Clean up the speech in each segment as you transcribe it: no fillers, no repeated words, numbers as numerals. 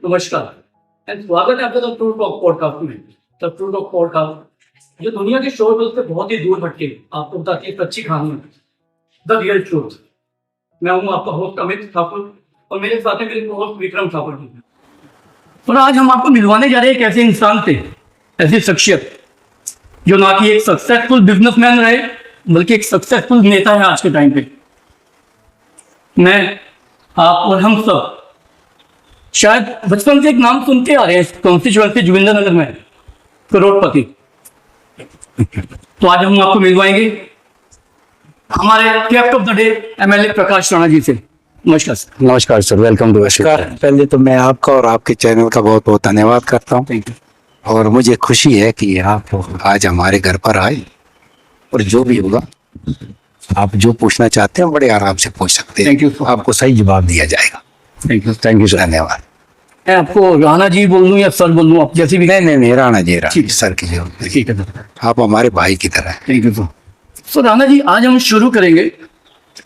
नमस्कार एंड स्वागत है आपका द ट्रू टॉक पॉडकास्ट में। द ट्रू टॉक पॉडकास्ट जो दुनिया के शोर से बहुत ही दूर हटके आपको बताती है सच्ची कहानी, द रियल ट्रूथ। मैं हूँ आपका होस्ट अमित ठाकुर और मेरे साथ है मेरे होस्ट विक्रम ठाकुर जी। और आज हम आपको मिलवाने जा रहे हैं एक ऐसे इंसान से, ऐसी शख्सियत जो ना कि एक सक्सेसफुल बिजनेसमैन रहे बल्कि एक सक्सेसफुल नेता है आज के टाइम पे। मैं आप और हम सब शायद बचपन से एक नाम सुनते आ रहे हैं कॉन्स्टिट्यूएंसी जोगिंदर नगर में, करोड़पति। तो आज हम आपको मिलवाएंगे हमारे gift of the day MLA Prakash Rana ji से। नमस्कार सर। नमस्कार सर, वेलकम टू। नमस्कार। पहले तो मैं आपका और आपके चैनल का बहुत बहुत धन्यवाद करता हूँ और मुझे खुशी है कि आप आज हमारे घर पर आए और जो भी होगा आप जो पूछना चाहते हैं बड़े आराम से पूछ सकते हैं। Thank you. आपको सही जवाब दिया जाएगा। थैंक यू सर, धन्यवाद। मैं आपको राणा जी बोल लूँ या सर बोल लूँ, आप जैसे भी। नहीं, राणा जी, ठीक। सर की जरूरत। ठीक है सर, आप हमारे भाई की तरह हैं। Thank you. तो राणा जी आज हम शुरू करेंगे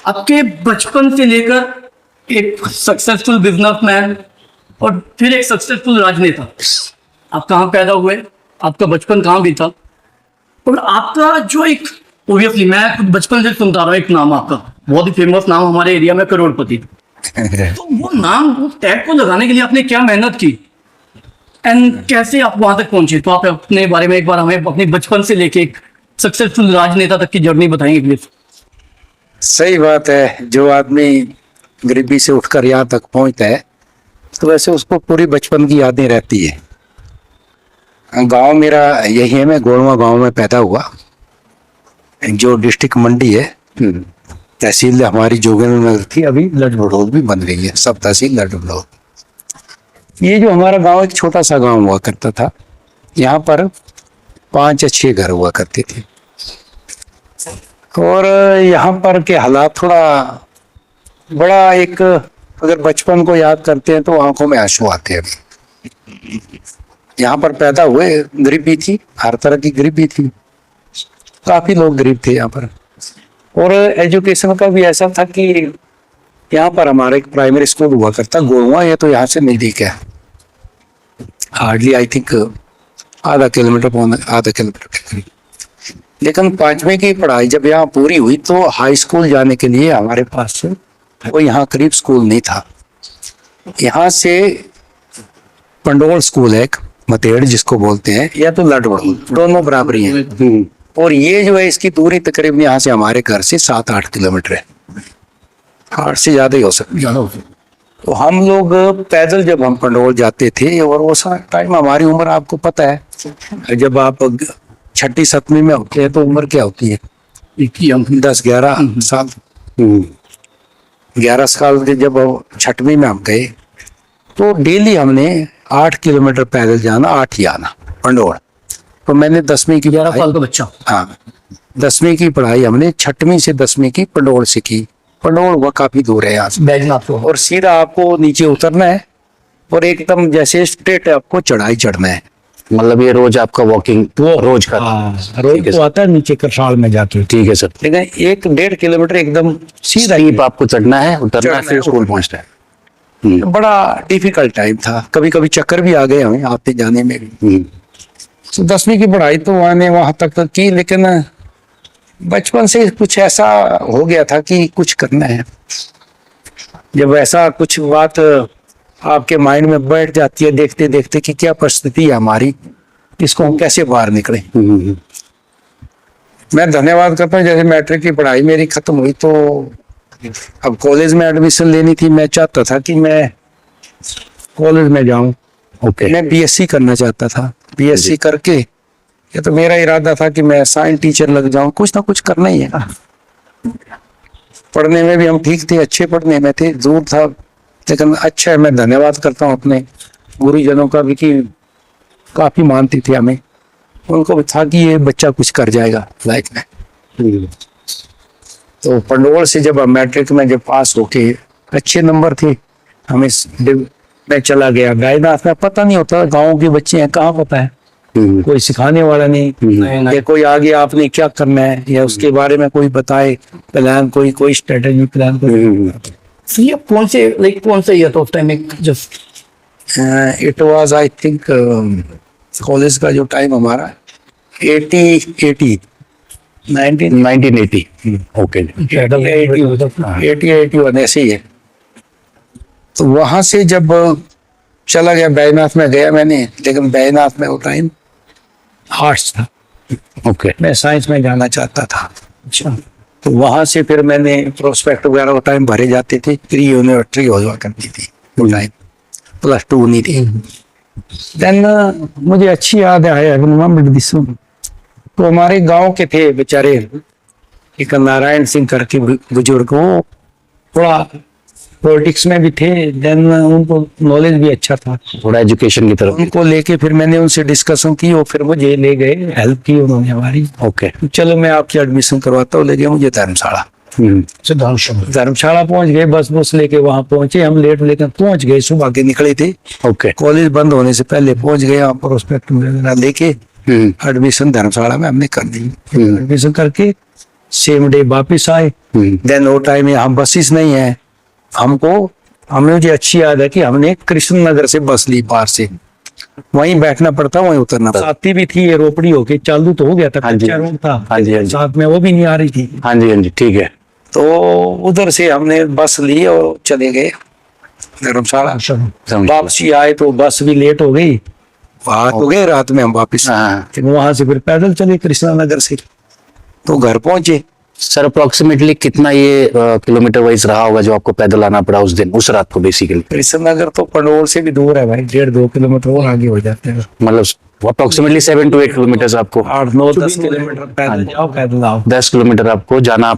आपके बचपन से लेकर एक सक्सेसफुल बिजनेसमैन और फिर एक सक्सेसफुल राजनेता। आप कहाँ पैदा हुए, आपका बचपन कहाँ बीता, और आपका जो एक ओबियसली मैं खुद बचपन से सुनता रहा हूँ एक नाम आपका बहुत ही फेमस नाम हमारे एरिया में, करोड़पति। तो वो नाम, वो टैग को लगाने के लिए आपने क्या मेहनत की एंड कैसे आप वहां तक पहुंचे? तो आप अपने बारे में एक बार हमें अपने बचपन से लेके एक सक्सेसफुल राजनेता तक की जर्नी बताएंगे प्लीज। सही बात है, जो आदमी गरीबी से उठकर यहाँ तक पहुंचता है तो वैसे उसको पूरी बचपन की यादें रहती है। गांव मेरा यही है, मैं गोड़वा गांव में पैदा हुआ जो डिस्ट्रिक्ट मंडी है। तहसील हमारी जोगिंद्र नगर थी, अभी लठ बड़ौद भी बन गई है, सब तहसील लठ बड़ौद। ये जो हमारा गांव एक छोटा सा गांव हुआ करता था, यहाँ पर 5 या 6 घर हुआ करते थे और यहाँ पर के हालात थोड़ा बड़ा एक, अगर बचपन को याद करते हैं तो आंखों में आंसू आते हैं। यहाँ पर पैदा हुए, गरीबी थी, हर तरह की गरीबी थी, काफी लोग गरीब थे यहाँ पर। और एजुकेशन का भी ऐसा था कि यहाँ पर हमारा एक प्राइमरी स्कूल हुआ करता, गोड़वा, ये तो यहाँ से नजदीक है, हार्डली आई थिंक आधा किलोमीटर के करीब। लेकिन 5वीं की पढ़ाई जब यहाँ पूरी हुई तो हाई स्कूल जाने के लिए हमारे पास से कोई यहाँ करीब स्कूल नहीं था। यहाँ से पंडोल स्कूल है, एक मतेड़ जिसको बोलते हैं, या तो लठ बड़ौद, दोनों बराबरी हैं। और ये जो है इसकी दूरी तकरीबन यहाँ से हमारे घर से 7-8 किलोमीटर है, 8 से ज्यादा ही हो सकती है। तो हम लोग पैदल जब हम पंडोल जाते थे, और वो सारा टाइम हमारी उम्र आपको पता है, जब आप 6ठी 7वीं में होते हैं तो उम्र क्या होती है, 10-11 साल। 11 साल के जब 6वीं में हम गए तो डेली हमने 8 किलोमीटर पैदल जाना, 8 ही आना पंडोल। तो मैंने 10वीं की 11 साल का बच्चा, हाँ, 10वीं की पढ़ाई हमने 6वीं से 10वीं की पंडोल से की। पंडोल वो काफी दूर है यहाँ से बैजनाथ, और सीधा आपको नीचे उतरना है और एकदम जैसे स्ट्रेट आपको चढ़ाई चढ़ना है। मतलब ये रोज आपका वॉकिंग रोज का? रोज तो आता है नीचे करसाल में जाके। ठीक है सर। लेकिन 1-1.5 किलोमीटर एकदम सीधा स्टीप आपको चढ़ना है, उतरना है, फिर स्कूल पहुंचना है। बड़ा डिफिकल्ट टाइम था, कभी कभी चक्कर भी आ गए हमें आते जाने में। तो 10वीं की पढ़ाई तो वहां तक की, लेकिन बचपन से कुछ ऐसा हो गया था कि कुछ करना है। जब ऐसा कुछ बात आपके माइंड में बैठ जाती है देखते देखते कि क्या परिस्थिति है हमारी, इसको हम कैसे बाहर निकले। मैं धन्यवाद करता हूँ, जैसे मैट्रिक की पढ़ाई मेरी खत्म हुई तो अब कॉलेज में एडमिशन लेनी थी। मैं चाहता था कि मैं कॉलेज में जाऊं। मैं बीएससी करना चाहता था। बीएससी करके ये तो मेरा इरादा था कि मैं साइंस टीचर लग जाऊं, कुछ ना कुछ करना ही है। पढ़ने में भी हम ठीक थे, अच्छे पढ़ने में थे, दूर था, लेकिन अच्छा है। मैं धन्यवाद करता हूँ अपने गुरुजनों का भी कि काफी मानती थी हमें, उनको भी था कि ये बच्चा कुछ कर जाएगा लाइफ में। तो पंडोल से जब मैट्रिक में जब पास होके अच्छे नंबर थे, हमें मैं चला गया गायनाथ में। पता नहीं होता, गाँव के बच्चे हैं, कहाँ पता है, कोई सिखाने वाला नहीं, या कोई आगे आपने क्या करना है या उसके बारे में कोई बताए प्लान, कोई स्ट्रेटेजी प्लान। ये कौन से ईयर था उस टाइम में? Just it was I think college का जो टाइम हमारा 80 1980 ओके 81 ऐसे ही है। तो वहां से जब चला गया बैजनाथ में गया मैंने, लेकिन बैजनाथ में वो टाइम आर्ट्स था, ओके मैं साइंस में जाना चाहता था। अच्छा, तो वहां से फिर मैंने प्रोस्पेक्ट वगैरह वो टाइम भरे जाते थे, प्री यूनिवर्सिटी हो जावा करती थी वो टाइम, +2 नहीं थी। देन मुझे अच्छी याद है, आई रिमेम्बर दिस। तो हमारे गांव के थे बेचारे, एक नारायण सिंह करके बुजुर्ग, वो थोड़ा पॉलिटिक्स में भी थे, देन उनको नॉलेज भी अच्छा था, थोड़ा एजुकेशन की तरफ उनको लेके फिर मैंने उनसे डिस्कशन की, और फिर मुझे ले गए, हेल्प की उन्होंने हमारी। ओके चलो मैं आपकी एडमिशन करवाता हूँ, ले गया मुझे धर्मशाला। धर्मशाला पहुंच गए, बस लेके वहां पहुंचे हम, लेट लेकर पहुंच गए, सुबह के निकले थे, ओके कॉलेज बंद होने से पहले पहुंच गए, यहाँ प्रोस्पेक्ट वगैरह लेके एडमिशन धर्मशाला में हमने कर दी। एडमिशन करके सेम डे वापिस आए। देन वो टाइम में हम बसेस नहीं है, हमें मुझे अच्छी याद है कि हमने कृष्ण नगर से बस ली, पार से वहीं बैठना पड़ता, वहीं उतरना। साथी भी थी, ये रोपड़ी होके चालू तो हो गया था, हाँ जी, कच्चा रोड था, हाँ जी, हाँ जी, साथ में वो भी नहीं आ रही थी। हाँ जी, हाँ जी, ठीक है। तो उधर से हमने बस ली और चले गए धर्मशाला। वापसी आए तो बस भी लेट हो गई, रात हो गए, रात में हम वापिस। हाँ। फिर वहां से फिर पैदल चले कृष्णा नगर से, तो घर पहुंचे। सर अप्रोक्सीमेटली कितना ये किलोमीटर वाइज रहा होगा जो आपको पैदल आना पड़ा उस दिन, उस रात को बेसिकली? कृष्ण नगर तो पंडोल से भी दूर है भाई, 1.5-2 किलोमीटर और आगे हो जाते हैं। मतलब अप्रोक्सीमेटली 7 to 8 किलोमीटर आपको, 8-9-10 किलोमीटर पैदल जाओ, पैदल आओ, 10 किलोमीटर आपको जाना।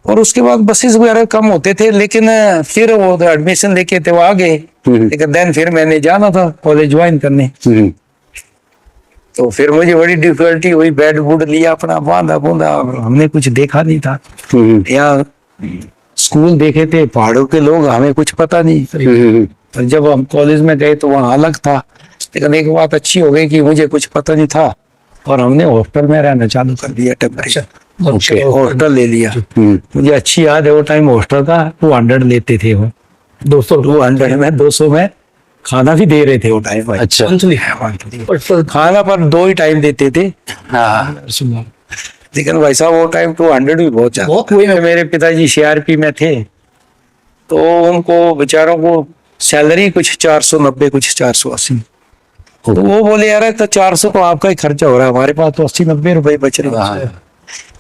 और उसके बाद बसेस वगैरह कम होते थे, लेकिन फिर वो एडमिशन लेके थे वो आ गए, लेकिन देन फिर मैंने जाना था कॉलेज ज्वाइन करने। तो फिर मुझे बड़ी डिफिकल्टी हुई, बेड वुड लिया अपना, बांधा बूंदा, हमने कुछ देखा नहीं था। यहाँ स्कूल देखे थे पहाड़ों के लोग, हमें कुछ पता नहीं। और जब हम कॉलेज में गए तो वहाँ अलग था, लेकिन एक बात अच्छी हो गई कि मुझे कुछ पता नहीं था, और हमने हॉस्टल में रहना चालू कर दिया, टेम्परेचर हॉस्टल ले लिया। मुझे अच्छी याद है वो टाइम हॉस्टल का 200 लेते थे वो, 200 में 200 में खाना भी दे रहे थे वो टाइम। अच्छा, और खाना पर 2 ही टाइम देते थे। हाँ, लेकिन भाई साहब वो टाइम 200 भी बहुत ज्यादा। मेरे पिताजी CRP में थे, तो उनको बेचारों को सैलरी कुछ 490, कुछ 480। तो वो बोले यार तो 400 तो आपका ही खर्चा हो रहा है, हमारे पास तो 80-90 रुपए बच रहे हैं,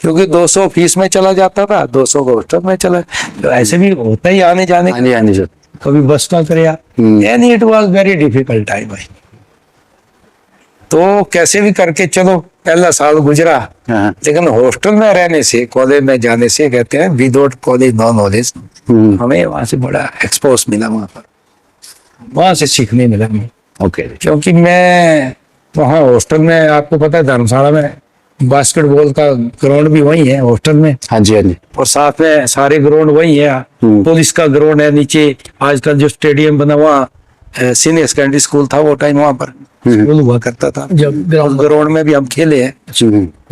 क्योंकि 200 फीस में चला जाता था, 200 हॉस्टल में चला। तो ऐसे भी होता ही आने जाने। हाँ जी, हाँ जी सर। कभी बस ना करे, and it was very difficult time भाई। तो कैसे भी करके चलो पहला साल गुजरा, लेकिन हॉस्टल में रहने से, कॉलेज में जाने से, कहते हैं विदाउट कॉलेज नो नॉलेज, हमें वहां से बड़ा एक्सपोज मिला, वहां से सीखने मिला हमें। ओके, क्योंकि मैं वहाँ हॉस्टल में, आपको पता है धर्मशाला में बास्केटबॉल का ग्राउंड भी वही है हॉस्टल में। हाँ जी, हाँ जी, और साथ में सारे ग्राउंड वही है, पुलिस का ग्राउंड है नीचे, आजकल जो स्टेडियम बना वहाँ सीनियर सेकेंडरी स्कूल था, वो टाइम वहाँ पर स्कूल हुआ करता था। जब ग्राउंड में भी हम खेले हैं,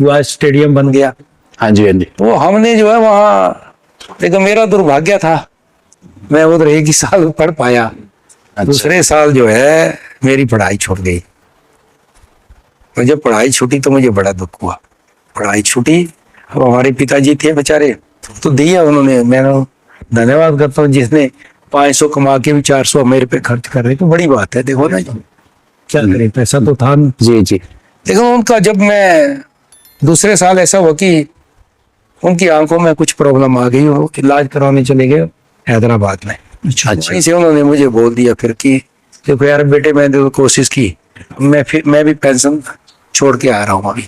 वहाँ स्टेडियम बन गया। हाँ जी, हाँ जी। तो हमने जो है वहाँ, लेकिन मेरा दुर्भाग्य था, मैं उधर 1 ही साल पढ़ पाया। अच्छा। दूसरे साल जो है मेरी पढ़ाई छूट गई, और जब पढ़ाई छूटी तो मुझे बड़ा दुख हुआ। पढ़ाई छूटी, अब हमारे पिताजी थे बेचारे, तो दिया उन्होंने, मैं धन्यवाद करता हूँ, जिसने 500 कमा के भी 400 मेरे पे खर्च कर रहे, तो बड़ी बात है। देखो ना क्या करें, पैसा तो था नहीं। जी जी। देखो उनका, जब मैं दूसरे साल ऐसा हुआ कि उनकी आंखों में कुछ प्रॉब्लम आ गई, वो इलाज कराने चले गए हैदराबाद में। अच्छा, वहीं से उन्होंने मुझे बोल दिया फिर कि देखो यार बेटे, मैंने तो कोशिश की, मैं भी पेंशन छोड़ के आ रहा हूँ अभी,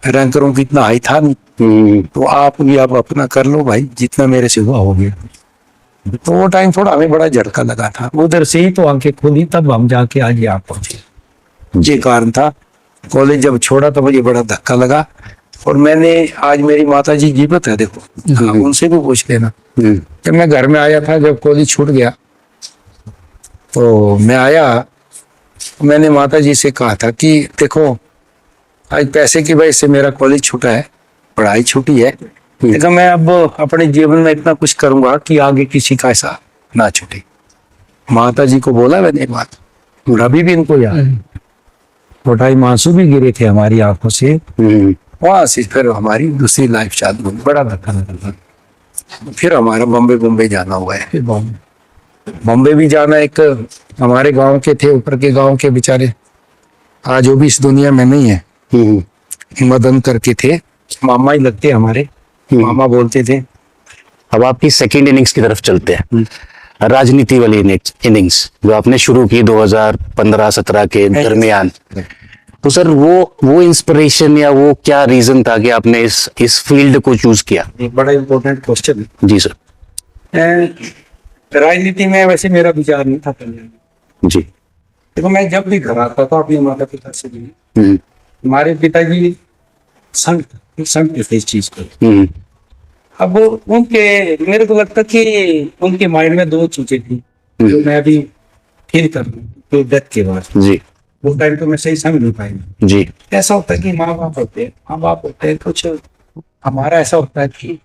रैंकरों की इतना हाई था नहीं, तो आप भी आप अपना कर लो भाई, जितना मेरे से हुआ हो गया। तो वो टाइम थोड़ा हमें बड़ा झटका लगा था, उधर से ही तो आंखें खुली, तब हम जाके आज यहाँ पहुंचे। ये कारण था। कॉलेज जब छोड़ा तो मुझे बड़ा धक्का लगा, और मैंने, आज मेरी माता जी जीवित है, देखो उनसे भी पूछ लेना। जब मैं घर में आया था, जब कॉलेज छूट गया, तो मैं आया, मैंने माता जी से कहा था कि देखो आज पैसे की वजह से मेरा कॉलेज छूटा है, पढ़ाई छूटी है, लेकिन मैं अब अपने जीवन में इतना कुछ करूंगा कि आगे किसी का ऐसा ना छूटे। माता जी को बोला मैंने एक बात, और अभी भी इनको याद है। वो टाइम आंसू भी गिरे थे हमारी आंखों से। वहां से फिर हमारी दूसरी लाइफ चालू हुई। बड़ा धक्का लगा। फिर हमारा बॉम्बे जाना हुआ है। फिर बॉम्बे भी जाना, एक हमारे गांव के थे, ऊपर के गांव के बेचारे, आज वो भी इस दुनिया में नहीं है, मदन करके थे, मामा ही लगते हमारे, मामा बोलते थे। अब आपकी सेकंड इनिंग्स की तरफ चलते हैं, राजनीति वाली इनिंग्स जो आपने शुरू की 2015-17 के दरमियान। तो सर वो इंस्पिरेशन या वो क्या रीजन था कि आपने इस फील्ड को चूज किया? एक बड़ा इम्पोर्टेंट क्वेश्चन है। जी सर। राजनीति में वैसे मेरा विचार नहीं था पहले। जी। देखो, मैं जब भी घर आता था अपने माता पिता से भी, हमारे पिताजी संघ थे इस चीज को। अब उनके, मेरे को लगता कि उनके माइंड में दो चीजें थी जो मैं अभी फील कर रहा हूँ, तो डेथ के बाद। जी। वो टाइम तो मैं सही समझ नहीं पाई। जी। ऐसा होता है कि माँ बाप होते हैं, कुछ हमारा ऐसा होता है कि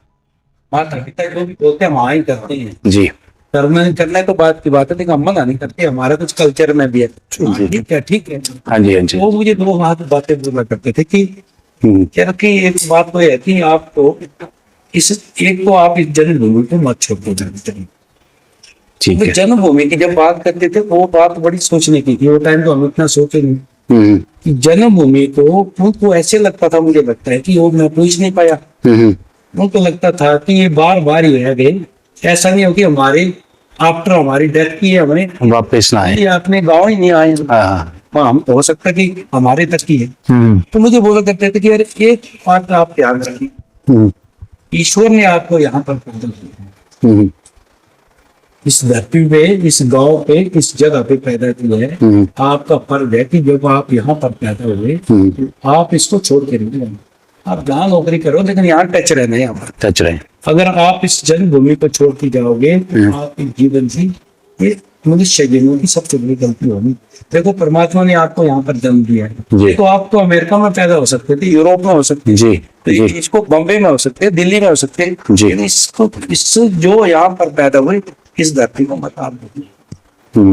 माता पिता जो भी बोलते हैं हम हाँ ही करते हैं। जी। करना है तो बात की बात है, लेकिन हम मना नहीं करते, हमारा कुछ कल्चर में भी है। ठीक है, ठीक है। हाँ जी, हाँ जी। वो मुझे दो हाथ बातें बोला करते थे कि क्या कि एक बात तो है कि आपको इस आप इस जन्मभूमि को मत छोड़ो। ठीक है। जन्मभूमि की जब बात करते थे वो बात बड़ी सोचने की थी। वो टाइम तो हम इतना सोचे नहीं कि जन्मभूमि को, उनको ऐसे लगता था, मुझे लगता है कि वो मैं पूछ नहीं पाया। उनको लगता था कि ये बार बार ही रह गए, ऐसा नहीं हो कि हमारे आफ्टर हमारी डेथ की है हमें वापस ना आए, अपने गाँव ही नहीं आए। हाँ, हम हो सकता है कि हमारे तक की है। तो मुझे बोला करते थे कि अरे एक बात आप ध्यान रखिए, ईश्वर ने आपको यहाँ पर पैदा किया, इस धरती पे, इस गांव पे, इस जगह पे पैदा किया है। आपका फर्ज है कि जब आप यहाँ पर पैदा हुए तो आप इसको छोड़ के नहीं जाना। आप जहाँ नौकरी करो लेकिन यहाँ टच रहना है, यहाँ पर टच रहे। अगर आप इस जन्मभूमि को छोड़ के जाओगे तो आपके जीवन की, ये मनुष्य जीवन की सबसे बड़ी गलती होगी। देखो, परमात्मा ने आपको यहाँ पर जन्म दिया है। देखो, आप तो अमेरिका में पैदा हो सकते थे, यूरोप में हो सकते थे, जी, जी। इसको बम्बे में हो सकते, दिल्ली में हो सकते, इसको जो यहाँ पर पैदा हुए इस धरती को मत आप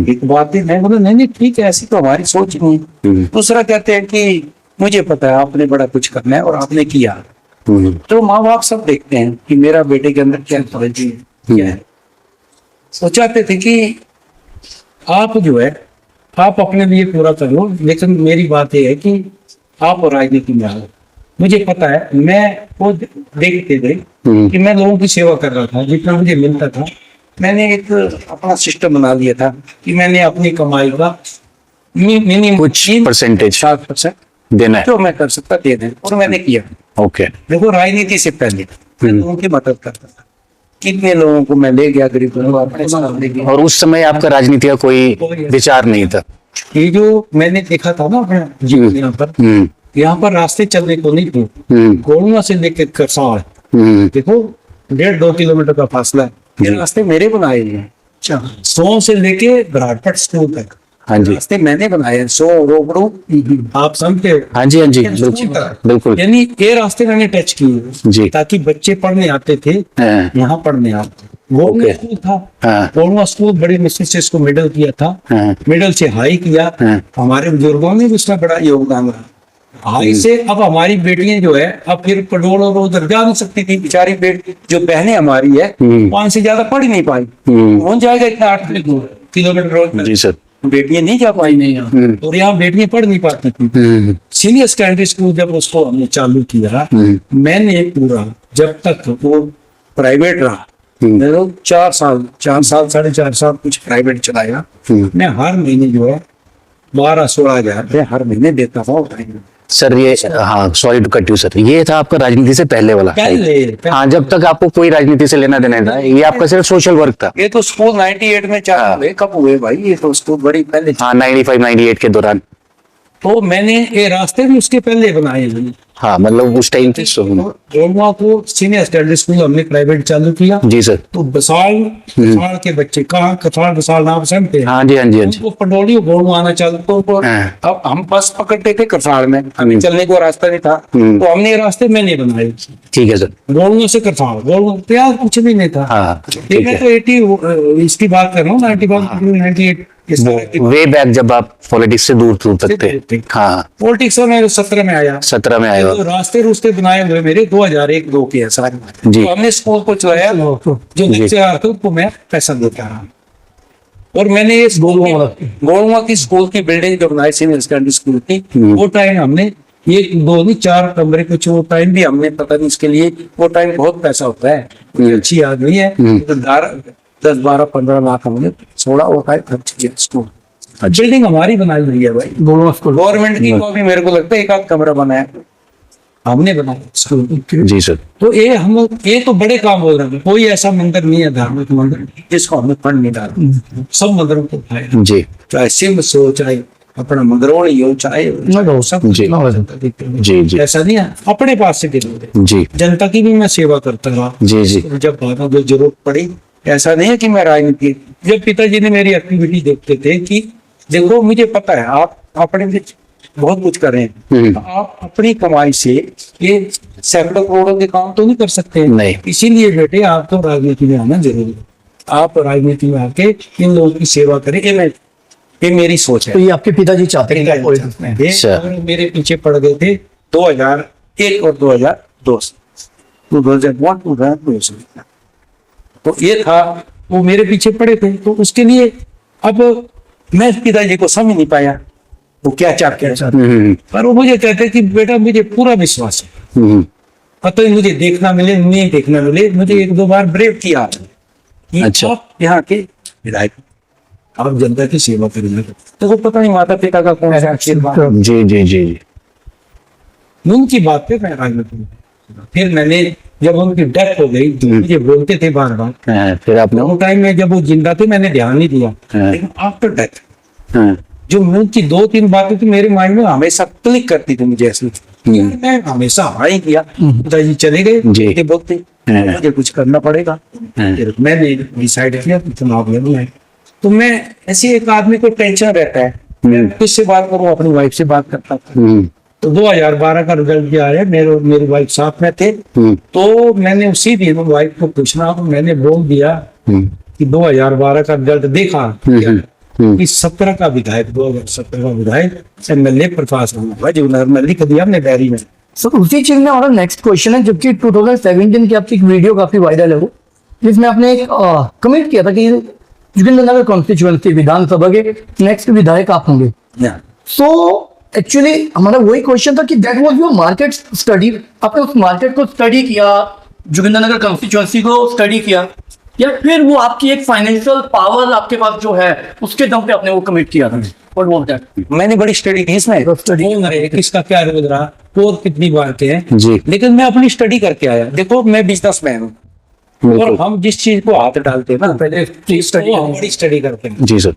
एक बात ही नहीं बोले, नहीं ठीक है, ऐसी तो हमारी सोच नहीं। दूसरा कहते हैं कि मुझे पता है आपने बड़ा कुछ करना है और आपने किया। तो माँ बाप सब देखते हैं कि मेरा बेटे के अंदर क्या क्वालिटी है, क्या है। वो चाहते थे कि आप जो है आप अपने लिए पूरा कर लो, लेकिन मेरी बात यह है कि आप राजनीति में आओ। मुझे पता है, मैं वो देखते थे कि मैं लोगों की सेवा कर रहा था, जितना मुझे मिलता था मैंने एक अपना सिस्टम बना लिया था कि मैंने अपनी कमाई का मिनिमम कुछ परसेंटेज 7% देना है, जो मैं कर सकता दे दें, और मैंने किया। ओके। देखो, राजनीति से पहले मैं लोगों की मदद करता था, कितने लोगों को मैं ले गया गरीब लोगों को अपने साथ ले गया। और उस समय आपका राजनीति का कोई विचार नहीं था? ये जो मैंने देखा था ना अपने जीवन यहाँ पर रास्ते चलने को नहीं थे। गोलुआ से लेकर करसाल, देखो 1.5-2 किलोमीटर का फासला है, ये रास्ते मेरे बनाए हैं। 100 से लेके बराड़पट स्कूल तक हाँ जी, रास्ते मैंने बनाए हैं। 100 रोकड़ो, आप समझे? हाँ जी, हाँ जी, बिल्कुल। यानी ये रास्ते मैंने टच किए जी, ताकि बच्चे पढ़ने आते थे, यहाँ पढ़ने आते। गोलुआ स्कूल था, गोलुआ स्कूल बड़ी मुश्किल से इसको मिडिल किया था, मिडिल से हाई किया। हमारे बुजुर्गों ने भी उसका बड़ा योगदान रहा। हाई से अब हमारी बेटियां जो है, अब फिर पडोल और उधर जा नहीं सकती थी बेचारी बेटी, जो बहनें हमारी है 5 से ज्यादा पढ़ ही नहीं पाई। कौन जाएगा इतना 8 किलोमीटर रोड? जी सर, बेटियां नहीं जा पाई नहीं यहाँ, और यहाँ बेटियां पढ़ नहीं पाती थी। सीनियर सेकेंडरी स्कूल जब उसको हमने चालू किया, मैंने पूरा जब तक वो प्राइवेट रहा, 4 साल 4.5 साल कुछ प्राइवेट चलाया। मैं हर महीने जो है 12-16 हजार हर महीने देता था। सर ये, हाँ sorry to cut you sir, ये था आपका राजनीति से पहले वाला? पहले हाँ, जब तक आपको कोई राजनीति से लेना देना था, ये आपका सिर्फ सोशल वर्क था। ये तो स्कूल 98 में चालू हुए, कब हुए भाई? ये तो स्कूल बड़ी पहले। हाँ, 95-98 के दौरान। तो मैंने ये रास्ते भी उसके पहले बनाए हैं। हाँ मतलब उस टाइम पे गोलवा को सीनियर स्टैंडर्ड स्कूल हमने प्राइवेट चालू किया। जी सर। तो बसाल के बच्चे कहाँ, कथाड़ बसाल नाम समझते हैं? हाँ जी हाँ जी हाँ जी। उनको पंडोली गोलवा आना चालू तो हाँ। अब हम बस पकड़ते थे करसाड़ में, हमें चलने को रास्ता नहीं था, तो हमने ये रास्ते में नहीं बनाए। ठीक है सर। गोलवा से करसाड़, गोलवा तैयार कुछ भी नहीं था। हाँ ये ठीक मैं है। तो 80 इसकी बात कर रहा हूँ, 98 इस तरह की वे बैक जब आप पॉलिटिक्स से दूर दूर तक थे। हाँ पॉलिटिक्स में 17 में आया। 17 में आए हो। तो रास्ते बनाए हुए मेरे 2001-2 के हैं सारे। जी। तो हमने स्कूल को चलाया, जो बच्चे आ रहे थे उनको मैं पैसा देता रहा। और मैंने ये गोलवा की स्कूल की बिल्डिंग जो बनाई सीनियर सेकेंडरी स्कूल की, वो टाइम हमने ये 2 नहीं 4 कमरे कुछ, वो टाइम भी हमने पता नहीं इसके लिए, वो टाइम बहुत पैसा होता है, अच्छी आदमी है, तो 10-12-15 लाख हमने छोड़ा, वो खर्च किया स्कूल। बिल्डिंग हमारी बनाई हुई है भाई, गवर्नमेंट की को भी मेरे को लगता है 1-8 कमरा बनाया हमने बनाया स्कूल। जी सर। तो ये तो बड़े काम हो रहे हैं। कोई ऐसा मंदिर नहीं है धार्मिक मंदिर जिसको हमने फंड नहीं डाला, सब मंदिरों को उठाया, जी चाहे सिंह हो, चाहे अपना मंदरौली हो, चाहे सब जी जी जी ऐसा नहीं है, अपने पास से गिरे जी जनता की भी मैं सेवा करता रहा। जी जी जब बाद में जरूरत पड़ी, ऐसा नहीं है कि मैं राजनीति, जब पिताजी ने मेरी एक्टिविटी देखते थे कि देखो मुझे पता है आप अपने लिए बहुत कुछ कर रहे हैं, आप अपनी कमाई से ये सैकड़ों करोड़ों के काम तो नहीं कर सकते, नहीं। इसीलिए बेटे आप तो राजनीति में आना जरूरी है, आप राजनीति में आके इन लोगों की सेवा करें, ये मेरी सोच है। तो ये आपके पिताजी चाहते हैं ये मेरे पीछे पड़ गए थे 2001 और 2002 से 2001 तो ये था, वो मेरे पीछे पड़े थे, तो उसके लिए अब मैं पिताजी को समझ नहीं पाया वो क्या चाहते हैं, पर वो मुझे कहते कि बेटा मुझे पूरा विश्वास है, पता नहीं मुझे देखना मिले नहीं देखना मिले, मुझे 1-2 बार ब्रेक किया कि अच्छा। आप यहाँ के विधायक, आप जनता की सेवा करेंगे, तो वो पता नहीं माता पिता का कौन सा आशीर्वाद, जी जी जी उनकी बात पे मैं राजनीति में। फिर मैंने जब उनकी डेथ हो गई तो मुझे बोलते थे बार बार, फिर आपने वो टाइम में जब वो जिंदा थे मैंने ध्यान नहीं दिया, लेकिन आफ्टर डेथ जो उनकी 2-3 बातें थी मेरे माइंड में हमेशा क्लिक करती थी, मुझे ऐसे मैं हमेशा हाँ ही किया, पिताजी चले गए, ये बोलते मुझे कुछ करना पड़ेगा, फिर मैंने डिसाइड किया चुनाव लड़ना है। तो मैं ऐसे एक आदमी को टेंशन रहता है, मैं किससे बात करूं, अपनी वाइफ से बात करता था। तो 2012 का रिजल्ट जो आया, मेरी वाइफ साथ में थे, तो मैंने उसी दिन वाइफ को पूछना, मैंने बोल दिया कि 2012 का रिजल्ट देखा कि 17 का विधायक 2017 का विधायक MLA प्रकाश मैं लिख दिया हमने डायरी में। सर उसी चीज में हमारा नेक्स्ट क्वेश्चन है, जबकि 2017 की आपकी एक वीडियो काफी वायरल है वो, जिसमें आपने एक कमेंट किया था कि जोगिंद्रनगर कॉन्स्टिट्यूएंसी विधानसभा के नेक्स्ट विधायक आप होंगे। सो एक्चुअली हमारा वही क्वेश्चन था कि that was your market study, आपने उस मार्केट को स्टडी किया, जोगिंद्रनगर कॉन्स्टिट्यूएंसी को स्टडी किया, या फिर वो आपकी एक फाइनेंशियल पावर आपके पास जो है उसके दम पे आपने वो कमिट किया था? What was that? मैंने बड़ी स्टडी की इसमें, किसका क्या रोल रहा, और कितनी बार के हैं जी। लेकिन मैं अपनी स्टडी करके आया। देखो मैं बिजनेसमैन हूँ, और हम जिस चीज को हाथ डालते हैं ना पहले बड़ी स्टडी करते हैं। जी सर।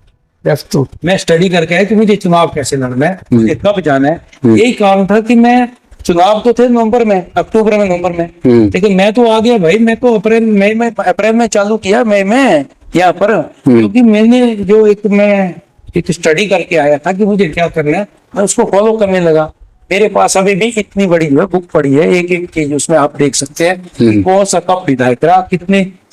तो मैं स्टडी करके आया कि मुझे चुनाव कैसे लड़ना है, मुझे कब जाना है, यही कारण था कि मैं चुनाव तो थे नवंबर में, अक्टूबर में, नवंबर में, लेकिन मैं तो आ गया भाई, मैं तो अप्रैल में चालू किया, मई में यहाँ पर, क्योंकि मैंने जो मैं एक स्टडी करके आया था कि मुझे क्या करना है, मैं उसको फॉलो करने लगा। मेरे पास अभी भी इतनी बड़ी जो बुक पड़ी है, एक एक चीज उसमें आप देख सकते हैं, कौन सा कब विधायक रहा,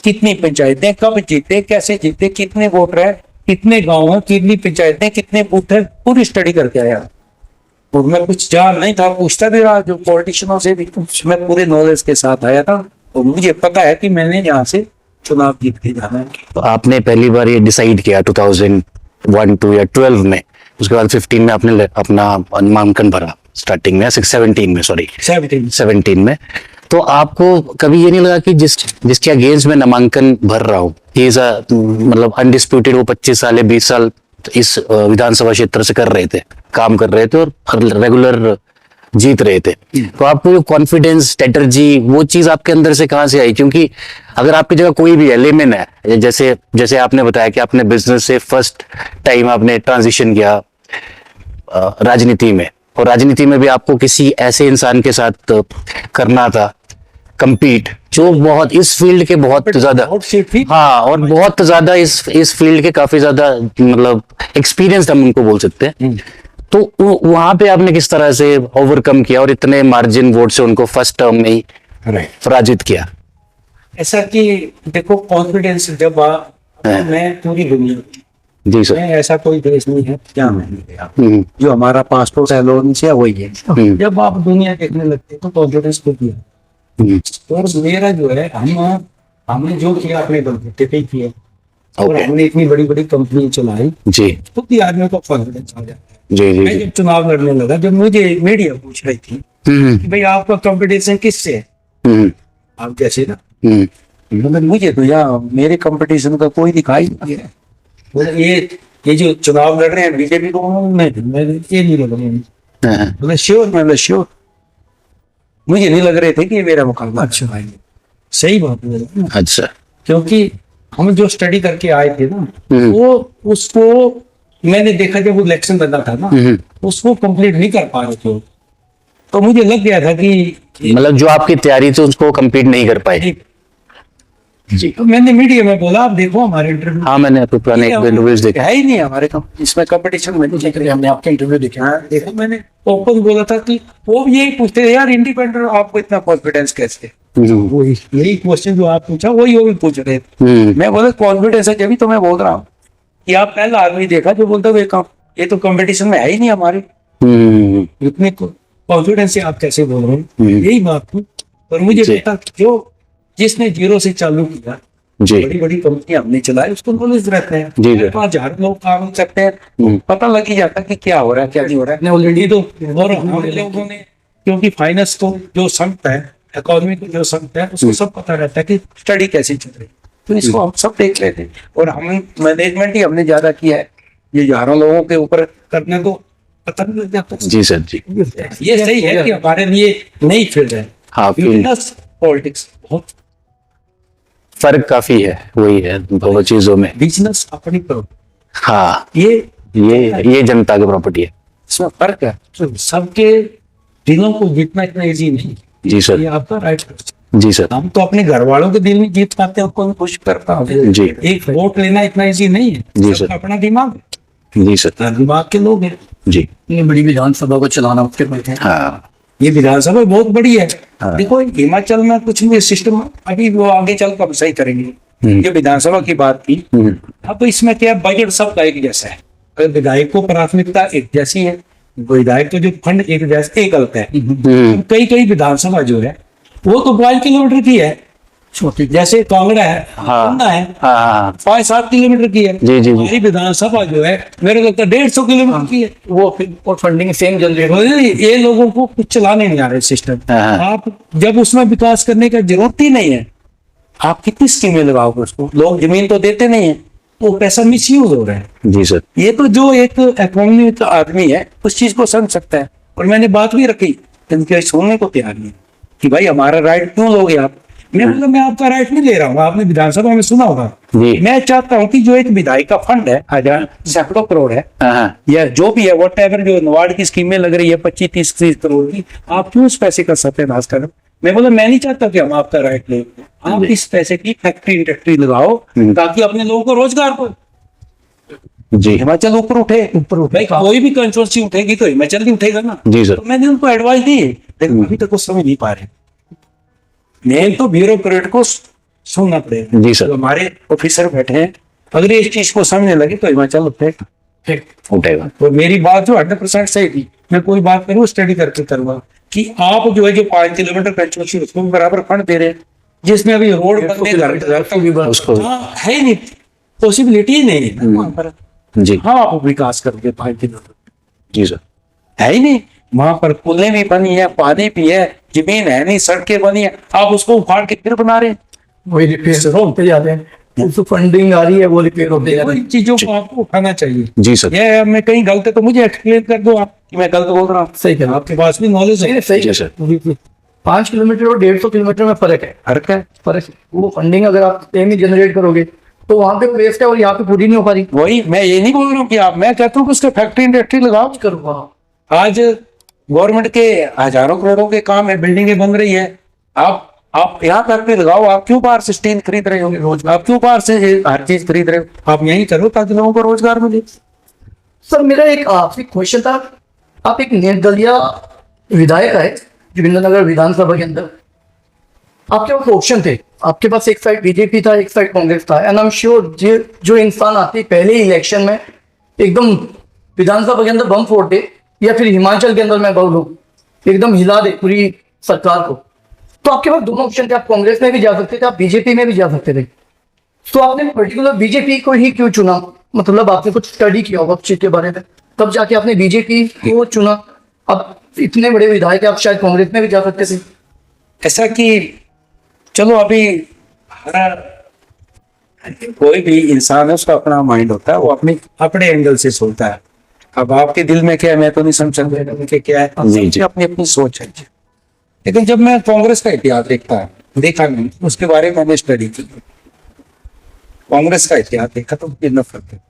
कितनी पंचायतें कब जीते, कैसे जीते, कितने वोट रहे, कितने गाँव है, कितनी पंचायतें, कितने बूथ है, पूरी स्टडी करके आया। और मैं कुछ जान नहीं था, पूछता भी रहा जो पॉलिटिशियनों से भी, मैं पूरे नॉलेज के साथ आया था, और मुझे पता है कि मैंने यहाँ से चुनाव जीत के जाना है। तो आपने पहली बार ये डिसाइड किया 2001, 2 या 12 में, उसके बाद 15 में आपने अपना नामांकन भरा, स्टार्टिंग में 17 में, सॉरी 17 में। तो आपको कभी ये नहीं लगा कि जिसके अगेंस्ट में नामांकन भर रहा हूँ, मतलब अनडिस्प्यूटेड वो 25 साल या 20 साल इस विधानसभा क्षेत्र से कर रहे थे, काम कर रहे थे और रेगुलर जीत रहे थे, तो आपको जो कॉन्फिडेंस, स्ट्रेटजी, वो चीज आपके अंदर से कहाँ से आई? क्योंकि अगर आपकी जगह कोई भी है, लेमैन है, जैसे आपने बताया कि आपने बिजनेस से फर्स्ट टाइम आपने ट्रांजिशन किया राजनीति में, और राजनीति में भी आपको किसी ऐसे इंसान के साथ करना था compete, जो बहुत इस फील्ड के बहुत ज्यादा, हाँ, और बहुत ज्यादा इस फील्ड के काफी ज्यादा मतलब एक्सपीरियंस हम उनको बोल सकते हैं। तो वहां पे आपने किस तरह से ओवरकम किया और इतने मार्जिन वोट से उनको फर्स्ट टर्म में ही पराजित किया? ऐसा कि देखो, कॉन्फिडेंस जब मैं पूरी दुनिया, जी सर। मैं ऐसा कोई देश नहीं है क्या मैं नहीं गया। जो हमारा पासपोर्ट है लोन से वही है। जब आप दुनिया देखने लगते तो कॉन्फिडेंस को किया। और मेरा जो है, हमने जो किया अपने बलबूते पे किया, और हमने इतनी बड़ी बड़ी कंपनी चलाई जी, खुद ही आदमी को कॉन्फिडेंस आ जाता है। जी जी मैं जब चुनाव लड़ने लगा, जब मुझे मीडिया पूछ रही थी कि भाई आपका कंपटीशन किससे है, आप कैसे ना, मतलब मुझे तो यार मेरे कंपटीशन का कोई दिखाई नहीं है। बोले ये जो चुनाव लड़ रहे हैं बीजेपी को, मैं ये नहीं लग रहे। बोले श्योर? मैं श्योर, मुझे नहीं लग रहे थे कि ये मेरा मुकाबला। अच्छा भाई, सही बात है। अच्छा, क्योंकि हम जो स्टडी करके आए थे ना, वो उसको मैंने देखा जब वो इलेक्शन लगा था ना, उसको कंप्लीट नहीं कर पा रहे थे, तो मुझे लग गया था कि मतलब जो आपकी तैयारी थी उसको कंप्लीट नहीं कर पाए। जी, तो मैंने मीडिया में बोला आप देखो हमारे इंटरव्यू। हाँ, मैंने आपके पुराने इंटरव्यूज देखे। है ही नहीं हमारे इसमें कंपटीशन में, हमने आपके इंटरव्यू देखे। हाँ देखो, मैंने ओपन बोला था कि वो भी यही पूछते थे, यार इंडिपेंडेंट आपको इतना कॉन्फिडेंस कैसे? वही यही क्वेश्चन जो आप पूछा वही वो भी पूछ रहे थे। मैं बोला कॉन्फिडेंस है, जब तो मैं बोल रहा हूँ कि आप पहला आदमी देखा जो बोलता है ये तो कंपटीशन में है ही नहीं हमारे, इतने कॉन्फिडेंस से आप कैसे बोल रहे हैं? यही बात थी। और मुझे पता, जो जिसने जीरो से चालू किया, बड़ी बड़ी कंपनी हमने चलाई, उसको नॉलेज रहता है। 5,000 लोग काम कर सकते हैं, तो पता लग ही जाता है कि क्या हो रहा है क्या नहीं हो रहा है ऑलरेडी। तो और हम लोगों ने, क्योंकि फाइनेंस को जो समझता है, इकोनॉमी को जो समझता है, उसको सब पता रहता है कि स्टडी कैसे चल रही है, तो इसको हम सब देख लेते हैं। और हम मैनेजमेंट ही हमने ज्यादा किया है, ये 11 लोगों के ऊपर करने को पता नहीं लग जाता। जी सर जी, ये सही है कि हमारे लिए नई फील्ड है। हाँ, पॉलिटिक्स बहुत फर्क काफी है, वही है दोनों चीजों में। बिजनेस अपनी प्रॉपर्टी, हाँ, ये जनता की प्रॉपर्टी है, इसमें फर्क है। तो सबके दिलों को जीतना इतना इजी नहीं। जी सर, ये आपका राइट। जी सर, हम तो अपने घर वालों के दिल में जीत पाते हैं, उनको खुश करता हूँ। जी, एक वोट लेना इतना इजी नहीं है। जी सर, अपना दिमाग है। जी सर, दिमाग के लोग हैं। जी, ये बड़ी विधानसभा को चलाना उसके बैठे। हाँ, ये विधानसभा बहुत बड़ी है। देखो हिमाचल में कुछ भी सिस्टम अभी वो आगे चल कर सही करेंगे। ये विधानसभा की बात थी। अब इसमें क्या, बजट सबका एक जैसा है, अगर विधायक को प्राथमिकता एक जैसी है, विधायक तो जो फंड एक जैसा एक गलत है। कई विधानसभा जो है वो तो 12 किलोमीटर की है, छोटी, जैसे कांगड़ा है, पन्ना है, 5-7 किलोमीटर की है। जी जी, हमारी विधानसभा जो है मेरे लगता है 150 किलोमीटर की है। वो और फंडिंग सेम जनरेट हो रही है। ये लोगों को कुछ चलाने नहीं आ रहे सिस्टम। आप जब उसमें विकास करने की जरूरत ही नहीं है, आप कितनी स्कीमें लगाओगे उसको? लोग जमीन तो देते नहीं है, वो पैसा मिसयूज हो रहा है। जी सर, ये तो जो एक इकोनॉमी का आदमी है उस चीज को समझ सकता है। और मैंने बात भी रखी, इनके सुनने को तैयार नहीं कि भाई हमारा राइट क्यों लोगे आप? मैं बोला मैं आपका राइट नहीं ले रहा हूँ, आपने विधानसभा में सुना होगा। मैं चाहता हूँ कि जो एक विधायक का फंड है 1000 सैकड़ों करोड़ है, या जो भी है वॉट एवर, जो नवाड की स्कीमें लग रही है 25-30 करोड़ की, आप क्यों उस पैसे का सत्यानाश करो? मैं बोला मैं नहीं चाहता कि हम आपका राइट ले, आप इस पैसे की फैक्ट्री लगाओ ताकि अपने लोगों को रोजगार को। जी, हिमाचल ऊपर उठे भाई, कोई भी कंट्रोवर्सी उठेगी तो हिमाचल नहीं उठेगा ना। जी सर, तो मैंने उनको एडवाइस दी, लेकिन अभी तक वो समझ नहीं पा रहे। मेन तो ब्यूरोक्रेट को सुनना पड़ेगा। जी सर, हमारे ऑफिसर बैठे हैं, अगर इस चीज को समझने लगे तो हिमाचल उठेगा। तो मेरी बात जो 100% सही थी, मैं कोई बात करूँ स्टडी करके करूंगा कि आप जो है जो 5 किलोमीटर कंट्रोवर्सी उसको बराबर फंड दे रहे हैं, जिसमें अभी रोड बनने उसको है ही नहीं, पॉसिबिलिटी ही नहीं है वहां पर। जी हाँ, आप विकास करोगे 5 किलोमीटर? जी सर, है ही नहीं वहां पर। पुलें भी बनी है, पानी भी है, जमीन है नहीं, सड़कें बनी है, आप उसको उखाड़ के फिर बना रहे हैं। वही रिपेयर होते जाते हैं, उसको फंडिंग आ रही है, वो रिपेयर होते जा रहे हैं। चीजों को आपको उठाना चाहिए। जी सर, ये मैं कहीं गलत है तो मुझे एक्सप्लेन कर दो आप कि मैं गलत बोल रहा हूँ। सही कह, आपके पास भी नॉलेज है। सही है सर। 5 किलोमीटर और 150 किलोमीटर में फर्क है। वो फंडिंग अगर आप सेम ही जनरेट करोगे तो वहां पे वेस्ट है और यहाँ पे पूरी नहीं हो पा रही। वही मैं ये नहीं बोल रहा हूँ कि आप, मैं कहता हूँ कि उसके फैक्ट्री इंडस्ट्री लगाओ। करूँगा आज गवर्नमेंट के हजारों करोड़ों के काम है, बिल्डिंगें बन रही है। आप यहाँ फैक्ट्री लगाओ, आप क्यों बाहर से स्टील खरीद रहे हो रोज, आप क्यों बाहर से हर चीज खरीद रहे हो, आप यही करो ताकि लोगों को रोजगार मिले। सर मेरा एक आपसे क्वेश्चन था, आप एक निर्दलीय विधायक है जोगिंद्रनगर विधानसभा के अंदर, आपके पास ऑप्शन थे, आपके पास एक साइड बीजेपी था, एक साइड कांग्रेस था, एंड आई एम श्योर जो इंसान आते पहले ही इलेक्शन में एकदम विधानसभा के अंदर बम फोड़ दे, या फिर हिमाचल के अंदर मैं बोलूं एकदम हिला दे पूरी सरकार को, तो आपके पास दोनों ऑप्शन थे, आप कांग्रेस में भी जा सकते थे, आप बीजेपी में भी जा सकते थे, तो आपने पर्टिकुलर बीजेपी को ही क्यों चुना? मतलब आपने कुछ स्टडी किया होगा उस चीज के बारे में, तब जाके आपने बीजेपी को चुना। अब इतने बड़े विधायक आप शायद कांग्रेस में भी जा सकते थे। ऐसा कि चलो अभी हर कोई भी इंसान है, उसका अपना माइंड होता है, वो अपने एंगल से सोचता है। अब आपके दिल में क्या है मैं तो नहीं समझ सकता कि क्या है, अपनी अपनी सोच है। लेकिन जब मैं कांग्रेस का इतिहास देखा नहीं, उसके बारे में मैंने स्टडी की, कांग्रेस का इतिहास देखा तो मुझे नफरत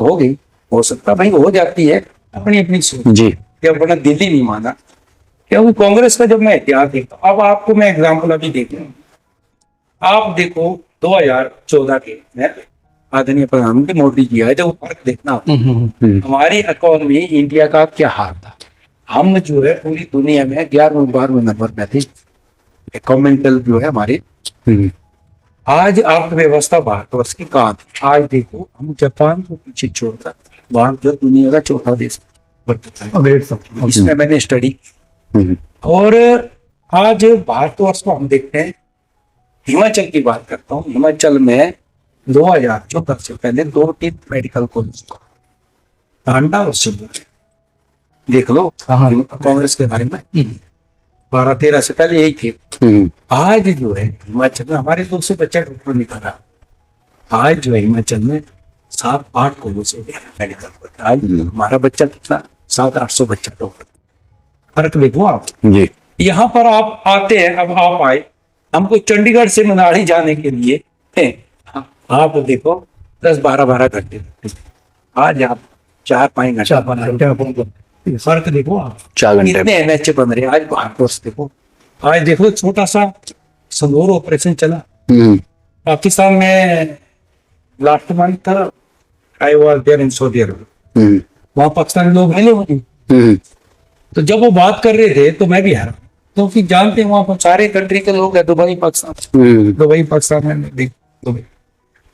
हो गई। हो सकता भाई हो जाती है, अपनी अपनी सोच जी कि अपना दिल ही नहीं माना। क्योंकि कांग्रेस का जब मैं इतिहास देखता हूँ, अब आपको मैं एग्जाम्पल अभी देखूँ, आप देखो 2014 के आदरणीय प्रधानमंत्री मोदी जी आए, जब फर्क देखना होता हमारी इकोनॉमी इंडिया का क्या हाल था। हम जो है पूरी दुनिया में 11वें-12वें नंबर पे थे इकोनॉमिकल जो है हमारे। आज अर्थव्यवस्था भारतवर्ष की कहाँ थी, आज देखो हम जापान को पीछे छोड़कर वहां जो दुनिया का चौथा देश बन चुका है। इसमें मैंने स्टडी और आज भारतवर्ष को हम देखते हैं। हिमाचल की बात करता हूँ, हिमाचल में 2014 से पहले 2-3 मेडिकल कॉलेज टांडा और शिमला देख लो कांग्रेस के बारे में 12-13 से पहले यही थे। आज जो है हिमाचल में हमारे 200 बच्चा डॉक्टर निकला, आज जो है हिमाचल में 7-8 कॉलेज मेडिकल कॉलेज, आज हमारा बच्चा कितना 700-800 बच्चा डॉक्टर। फर्क देखो आप जी। यहाँ पर आप आते हैं, अब आप आए, हमको चंडीगढ़ से मनाली जाने के लिए आप देखो 10-12 घंटे, आज आप 4-5 घंटे। फर्क देखो आप, 4 घंटे इतने NH बन रहे। आज भारतवर्ष देखो, आज देखो छोटा सा संदूर ऑपरेशन चला पाकिस्तान में last month, I was there in Saudi Arab, वहां पाकिस्तानी लोग मिले मुझे, तो जब वो बात कर रहे थे तो मैं भी हैरान, क्योंकि जानते हैं वहां पर सारे कंट्री के लोग हैं, दुबई पाकिस्तान में दुबई।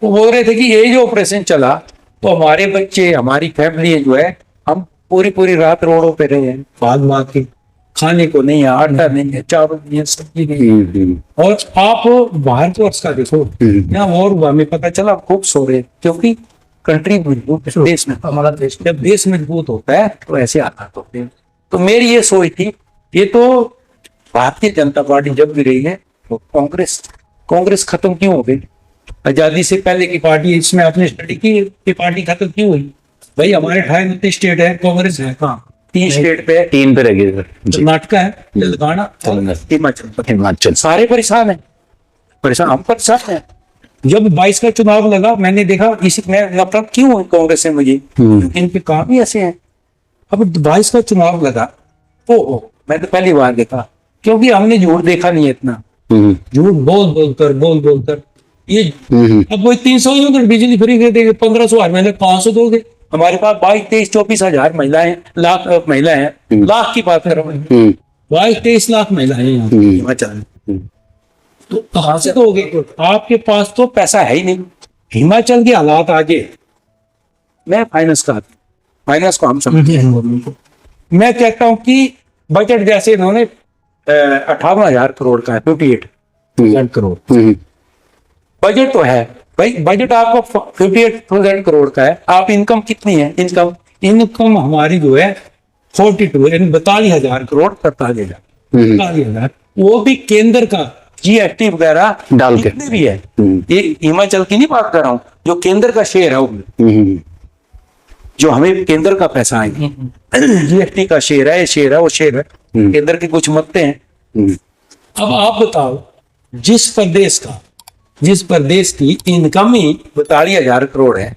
वो बोल रहे थे कि ये जो ऑपरेशन चला तो हमारे बच्चे, हमारी फैमिली जो है, हम पूरी रात रोडों पे रहे हैं, बाद के खाने को नहीं है, आटा नहीं है, चावल नहीं है, सब्जी नहीं है। और आप भारतवर्ष का देखो, यहाँ और हुआ हमें पता चला खूब सो रहे, क्योंकि कंट्री मजबूत है, देश में हमारा देश, जब देश मजबूत होता है तो ऐसे हालात होते हैं। तो मेरी ये सोच थी, ये तो भारतीय जनता पार्टी जब भी रही है तो कांग्रेस खत्म क्यों हो गई? आजादी से पहले की पार्टी, इसमें आपने स्टडी की, ये पार्टी खत्म क्यों हुई? भाई हमारे 28 स्टेट है, कांग्रेस है कहाँ? 3 स्टेट पे, 3 पे रह गए कर्नाटक है, तेलंगाना, हिमाचल, सारे परेशान है, हम परेशान है। जब 22 का चुनाव लगा, मैंने देखा इसी में नफरत क्यों हुई कांग्रेस से मुझे, इनके काम ही ऐसे हैं। अब 22 का चुनाव लगा तो मैं तो पहली बार देखा, क्योंकि हमने झूठ देखा नहीं है इतना, झूठ बोल कर ये अब कोई 300 यूनिट बिजली फ्री कर देंगे, 1500 हर महीने 500 दोगे। हमारे पास 22-23-24 हजार महिलाएं, महिलाएं हैं, लाख की बात कर रहा हूँ, 22-23 लाख महिलाएं हैं हिमाचल में, तो कहाँ से दोगे? आपके पास तो पैसा है ही नहीं। हिमाचल के हालात आगे, मैं फाइनेंस को हम समझते हैं, मैं कहता हूँ कि बजट जैसे इन्होंने 58,000 करोड़ का है, 58,000 करोड़ बजट तो है भाई, बजट आपका 58,000 करोड़ का है, आप इनकम कितनी है? इनकम हमारी जो है 42 यानी 42,000 करोड़, 43,000, वो भी केंद्र का GST वगैरह डाल के भी है। ये हिमाचल की नहीं बात कर रहा हूँ, जो केंद्र का शेयर है वो, जो हमें केंद्र का पैसा है, GST का शेयर है, वो शेयर है केंद्र के, कुछ मत्ते हैं। अब आप बताओ, जिस प्रदेश की इनकम ही 42,000 करोड़ है,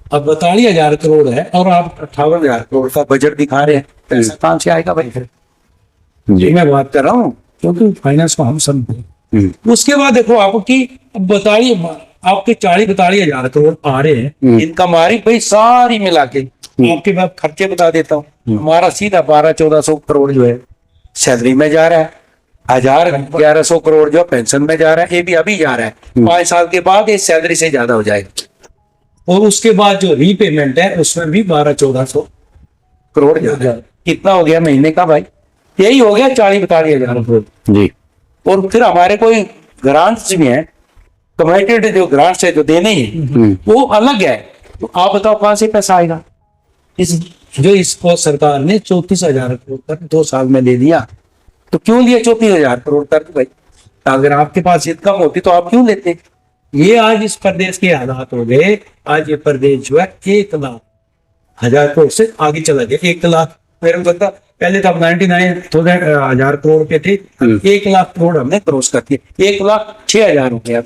अब 42,000 करोड़ है और आप 58,000 करोड़ का बजट दिखा रहे हैं, पैसा कहाँ से आएगा भाई? फिर जी मैं बात कर रहा हूँ क्योंकि फाइनेंस को हम समझे। उसके बाद देखो आपकी बताइए, आपके 42,000 करोड़ आ रहे हैं, इनका मारी भाई सारी मिला के आपके मैं खर्चे बता देता हूँ। हमारा सीधा 1200-1400 करोड़ जो है सैलरी में जा रहा है, 1,000-1,100 करोड़ जो पेंशन में जा रहा है, ये भी अभी जा रहा है। 5 साल के बाद ये सैलरी से ज्यादा हो जाएगा। और उसके बाद जो रीपेमेंट है उसमें भी 1200-1400 करोड़ जा रहा है। कितना हो गया महीने का भाई? यही हो गया 40-42,000 करोड़। जी। और फिर हमारे कोई ग्रांट्स भी हैं, कमिटेड जो ग्रांट्स है जो देने ही हैं, वो अलग है। तो आप बताओ कहां से पैसा आएगा? इसको सरकार ने 34,000 करोड़ तक 2 साल में दे दिया, तो क्यों लिए 34,000 करोड़ तक भाई? अगर आपके पास इनकम होती तो आप क्यों लेते? ये आज इस प्रदेश के हालात हो गए। आज ये प्रदेश जो है 1,00,000 करोड़ से आगे चला गया। 1,00,000 मेरे को लगता पहले तो 99,000 करोड़ के थे, 1,00,000 करोड़ हमने क्रॉस कर दिए। 1,06,000 हो गया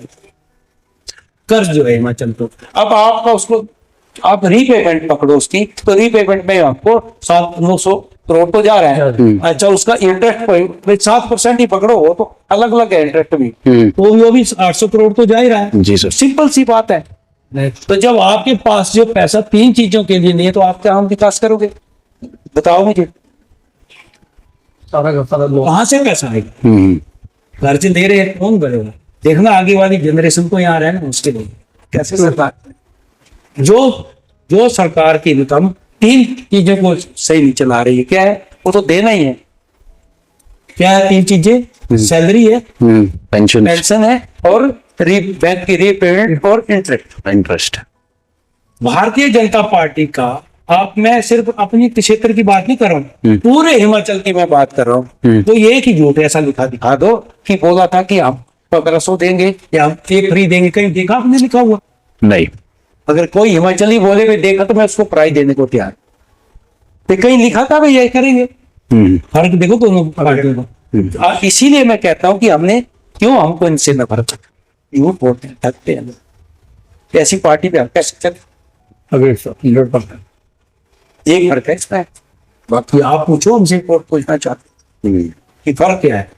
कर्ज जो है हिमाचल को। अब आपका उसको आप रीपेमेंट पकड़ो उसकी, तो रीपेमेंट में आपको 700-900 करोड़ तो जा रहा है। अच्छा, उसका इंटरेस्ट 7% ही पकड़ो, वो तो अलग अलग है इंटरेस्ट भी, तो वो भी 800 करोड़ तो जा ही रहा है। जी सर। सिंपल सी बात है। तो जब आपके पास जो पैसा 3 चीजों के लिए नहीं है तो आप क्या हम विकास करोगे? बताओ मुझे, सारा का सारा लोग कहां से पैसा आएगा? कर्ज दे रहे हैं, कौन भरेगा? देखना आगे वाली जनरेशन को यहाँ रहना उसके लिए कैसे सरकार जो सरकार की इनकम 3 चीजों को सही नहीं चला रही है। क्या है? वो तो देना ही है। क्या है 3 चीजें? सैलरी है, पेंशन है और बैंक की रीपेमेंट और इंटरेस्ट। भारतीय जनता पार्टी का, आप मैं सिर्फ अपनी क्षेत्र की बात नहीं कर रहा हूँ, पूरे हिमाचल की मैं बात कर रहा हूँ। तो ये कि झूठ ऐसा दिखा दो कि बोला था कि हम 1500 देंगे या हम एक फ्री देंगे, कहीं देखा आपने लिखा हुआ? नहीं। अगर कोई हिमाचली बोले मैं देखा तो मैं उसको प्राइज देने को तैयार। तो कहीं लिखा था भाई यही करेंगे? फर्क देखो दोनों पार्टियों का। इसीलिए मैं कहता हूँ कि हमने क्यों हमको इनसे नफरत, झूठ बोलते हैं, ठगते हैं। ऐसी पार्टी पे हम कैसे चलते? एक फर्क है इसमें, बाकी आप पूछो हमसे, पूछना चाहते कि फर्क क्या है?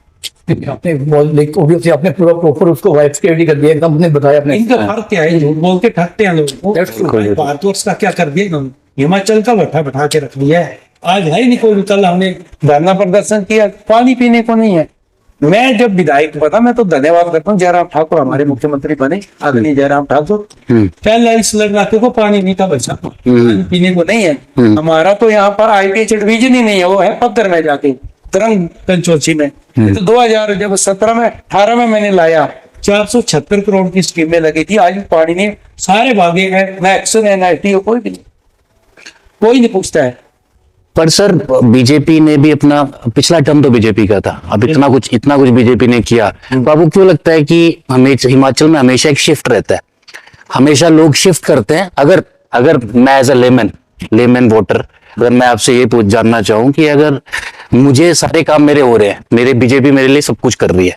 आपने ऑब्वियसली आपने पूरा प्रॉपर उसको वाइफ के कर दिया एकदम, आपने बताया अपने इनका फर्क क्या है? झूठ बोल के ठगते हैं लोगों को। भारतवर्ष का क्या कर दिया इन्होंने? हिमाचल का बैठा के रख दिया है। आज है ही नहीं कोई। कल हमने धरना प्रदर्शन किया, पानी पीने को नहीं है। मैं जब विधायक बना, मैं तो धन्यवाद करता हूँ जयराम ठाकुर हमारे मुख्यमंत्री बने, आदरणीय जयराम ठाकुर। पहले इस इलाके को पानी नहीं था बचा, पानी पीने को नहीं है। हमारा तो यहाँ पर IPH डिवीजन ही नहीं है, वो है पत्थर में जाके तरंग पंचोची में। तो 2017 में 18 में मैंने लाया, 476 करोड़ की स्कीमें लगी थी। आज पानी नहीं, सारे भागे हैं, ना एक्शन है ना ITO, कोई नहीं पूछता है। पर सर बीजेपी ने भी अपना पिछला टर्म तो बीजेपी का था, अब इतना कुछ बीजेपी ने किया, तो आपको क्यों लगता है कि हिमाचल में हमेशा एक शिफ्ट रहता है, हमेशा लोग शिफ्ट करते हैं? अगर मैं एज अ लेमन वोटर, अगर मैं आपसे ये जानना चाहूँ कि अगर मुझे सारे काम मेरे हो रहे हैं, मेरे बीजेपी मेरे लिए सब कुछ कर रही है,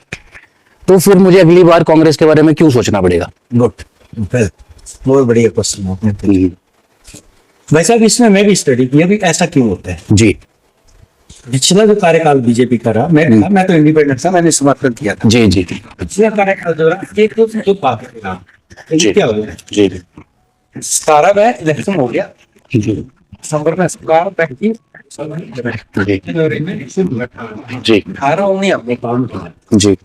तो फिर मुझे अगली बार कांग्रेस के बारे में क्यों सोचना पड़ेगा? गुड, बहुत बढ़िया क्वेश्चन आपने। वैसे अब इसमें मैं भी स्टडी किया भी ऐसा क्यों होता है। जी। पिछला जो कार्यकाल बीजेपी का रहा, मैं तो इंडिपेंडेंट था, मैंने समर्थन किया था। जी जी पिछला कार्यकाल जो रहा, एक तो क्या हो गया जी, 17 में इलेक्शन हो गया, दिसंबर में सरकार बैठी, जी 18-19 हमने काम किया जी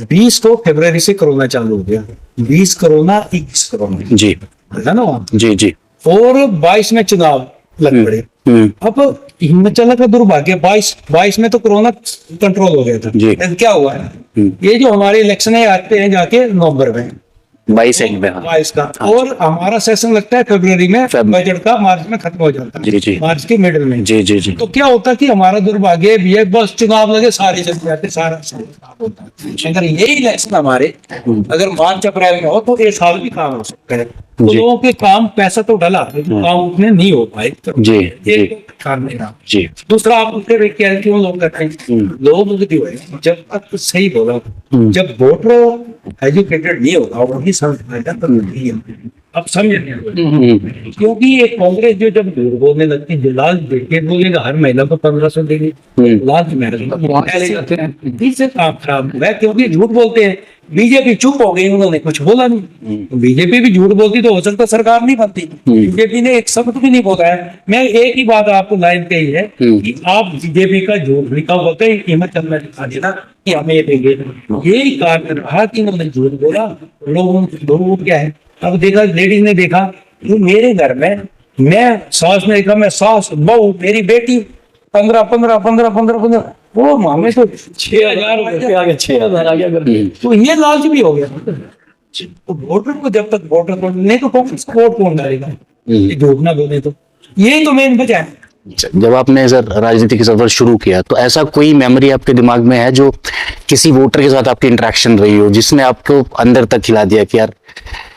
20 तो फरवरी से कोरोना चालू हो गया, 20 कोरोना 21 कोरोना, जी है ना? जी जी। और 22 में चुनाव लग पड़े। अब हिमाचल का दुर्भाग्य 22 में तो कोरोना कंट्रोल हो गया था। क्या हुआ है, ये जो हमारे इलेक्शन है आते हैं जाके नवंबर में 22 का, और हमारा सेशन लगता है फरवरी में, बजट का मार्च में खत्म हो जाता है। जी। मार्च के मिडिल में। जी जी जी। तो क्या होता कि हमारा दुर्भाग्य भी है, बस चुनाव लगे सारे चल जाते, सारा होता। अगर यही इलेक्शन हमारे अगर मार्च अप्रैल में हो तो एक साल भी काम हो सकता है। तो लोगों के काम, पैसा तो डला, काम उतने नहीं हो पाए। जी ये कारण है जी। दूसरा आप उसके क्यों लोग करते हैं, लोग जब तक सही बोला, जब वोटर एजुकेटेड नहीं होगा वही समझ पाएगा, तब नहीं है। अब समझ क्योंकि ये कांग्रेस जो जब झूठ बोलने लगती है, लाल देखे बोलेगा हर महिला को 1500 देंगे, लाल इससे काम खराब हुआ है क्योंकि झूठ बोलते हैं। बीजेपी चुप हो गई, उन्होंने कुछ बोला नहीं। बीजेपी भी झूठ बोलती तो हो सकता सरकार नहीं बनती। बीजेपी ने एक शब्द भी नहीं बोला है। मैं एक ही बात आपको लाइन कही है कि आप बीजेपी का झूठ लिखा होता है कीमत में लिखा देना कि हमें ये देंगे, यही कारण रहा कि उन्होंने झूठ बोला। लोगों क्या है, अब देखा लेडीज ने देखा कि मेरे घर में मैं सास ने देखा, मैं सास बहू मेरी बेटी 15 वो मामले तो 6000 रुपये आ गया, 6000 आ गया। तो ये लालच भी हो गया। तो वोटर को जब तक वोटर को नहीं तो कांग्रेस को वोट कौन डालेगा, झूठ ना बोले तो यही तो मेन वजह है। जब आपने सर राजनीति का सफर शुरू किया तो ऐसा कोई मेमोरी आपके दिमाग में है जो किसी वोटर के साथ आपकी इंटरेक्शन रही हो जिसने आपको अंदर तक खिला दिया कि यार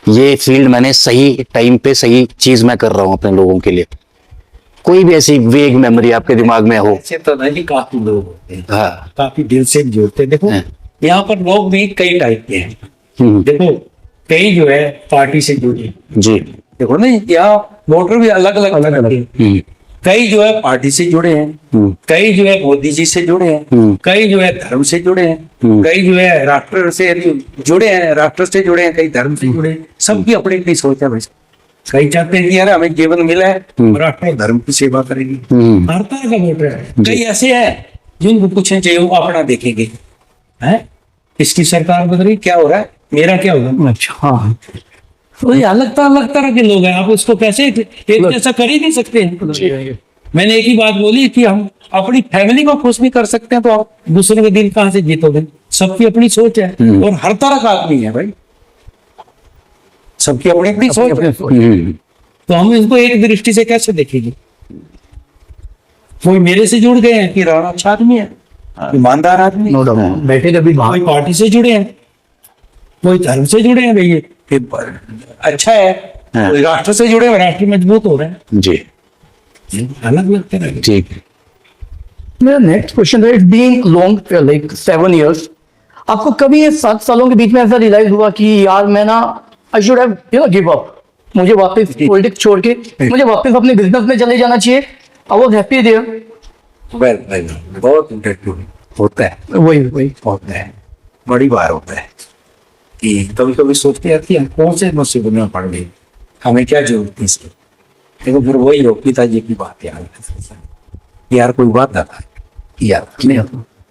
ये फील्ड मैंने सही टाइम पे सही चीज मैं कर रहा हूँ अपने लोगों के लिए? कोई भी ऐसी वेग मेमोरी आपके दिमाग में हो? ऐसे तो नहीं, काफी लोग होते हैं, हाँ, काफी दिल से जुड़ते हैं। देखो यहाँ पर लोग भी कई टाइप के हैं। देखो कई जो है पार्टी से जुड़े, जी, देखो ना यहाँ वोटर भी अलग अलग कई जो है पार्टी से जुड़े हैं, कई जो है मोदी जी से जुड़े हैं, कई जो है धर्म से जुड़े हैं, कई जो है राष्ट्र से जुड़े हैं, राष्ट्र से जुड़े हैं, कई धर्म से जुड़े हैं। सबकी अपनी अपनी सोच है भाई। कई चाहते हैं कि यार हमें जीवन मिला है, राष्ट्र और धर्म की सेवा करेंगे, हर तरह का वोटर है। कई ऐसे हैं जिनको कुछ नहीं चाहिए, वो अपना देखेंगे, है किसकी सरकार बदल रही, क्या हो रहा है, मेरा क्या होगा। अच्छा, तो ये अलग तरह के लोग हैं, आप उसको कैसे एक जैसा कर ही नहीं सकते हैं। मैंने एक ही बात बोली कि हम अपनी फैमिली को खुश नहीं कर सकते हैं तो आप दूसरे के दिल कहां से जीतोगे। सबकी अपनी सोच है और हर तरह का आदमी है भाई, सबकी अपनी अपनी सोच है। तो हम इसको एक दृष्टि से कैसे देखेंगे। कोई मेरे से जुड़ गए हैं कि राणा अच्छा आदमी है, ईमानदार आदमी, बैठे कभी कोई पार्टी से जुड़े हैं, कोई धर्म से जुड़े हैं, भैया अच्छा है, कोई राष्ट्र से जुड़े हैं, राष्ट्र मजबूत हो रहे हैं। जी, अलग अलग तरह ठीक। मेरा नेक्स्ट क्वेश्चन है, it's being long like 7 years, आपको कभी ये 7 सालों के बीच में ऐसा रियलाइज हुआ कि यार मैं ना I should have give up, मुझे वापस पॉलिटिक्स छोड़ के मुझे वापस अपने बिजनेस में चले जाना चाहिए? I was happy there. Well बहुत इंटरेस्टिंग होता है, वही होता है, बड़ी बार होता है कि कभी कभी सोचते हैं कि हम कौन से मुसीबत में पड़ गए, हमें क्या जरूरत थी इसकी। देखो फिर वही हो पिताजी की बात यार कोई बात था यार नहीं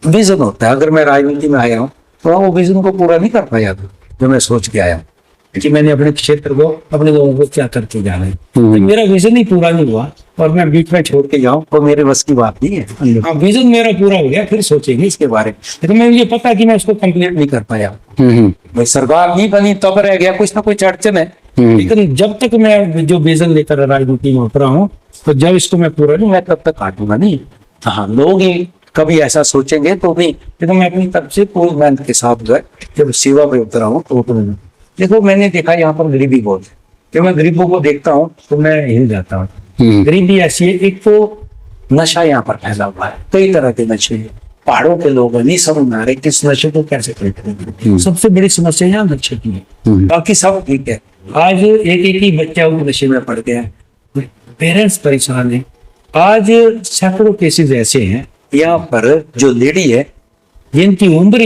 विजन होता है। अगर मैं राजनीति में आया हूँ तो वो विजन को पूरा नहीं कर पाया था जो मैं सोच के आया हूँ कि मैंने अपने क्षेत्र को अपने लोगों को क्या करके जाना है। तो मेरा विजन ही पूरा नहीं हुआ और मैं बीच में छोड़ के जाऊं तो मेरे बस की बात नहीं है। हाँ विजन मेरा पूरा हो गया फिर सोचेंगे इसके बारे में, लेकिन मैं मुझे पता कि मैं उसको कंप्लीट नहीं कर पाया। भाई सरकार नहीं बनी तब रह गया, कुछ ना कुछ अड़चन है, लेकिन जब तक मैं जो विजन लेकर राजनीति में उतरा हूँ तो जब इसको मैं पूरा नहीं मैं तब तक काटूंगा नहीं। हाँ लोग ही कभी ऐसा सोचेंगे तो नहीं, लेकिन मैं अपनी तरफ से पूरी मेहनत के साथ जो है जब सेवा पे उतरा हूँ तो देखो मैंने देखा यहाँ पर गरीबी बहुत है, जब मैं गरीबों को देखता हूँ तो मैं हिल जाता हूँ। गरीबी ऐसी है, एक तो नशा यहाँ पर फैला हुआ है, कई तरह के नशे, पहाड़ों के लोग नहीं समझ में आ रहे किस नशे को कैसे करते। सबसे बड़ी समस्या यहाँ नशे की है, बाकी सब ठीक है। आज एक ही बच्चा वो नशे में पड़ गया है, पेरेंट्स परेशान है। आज सैकड़ों केसेस ऐसे हैं यहाँ पर जो लेडी है जिनकी उम्र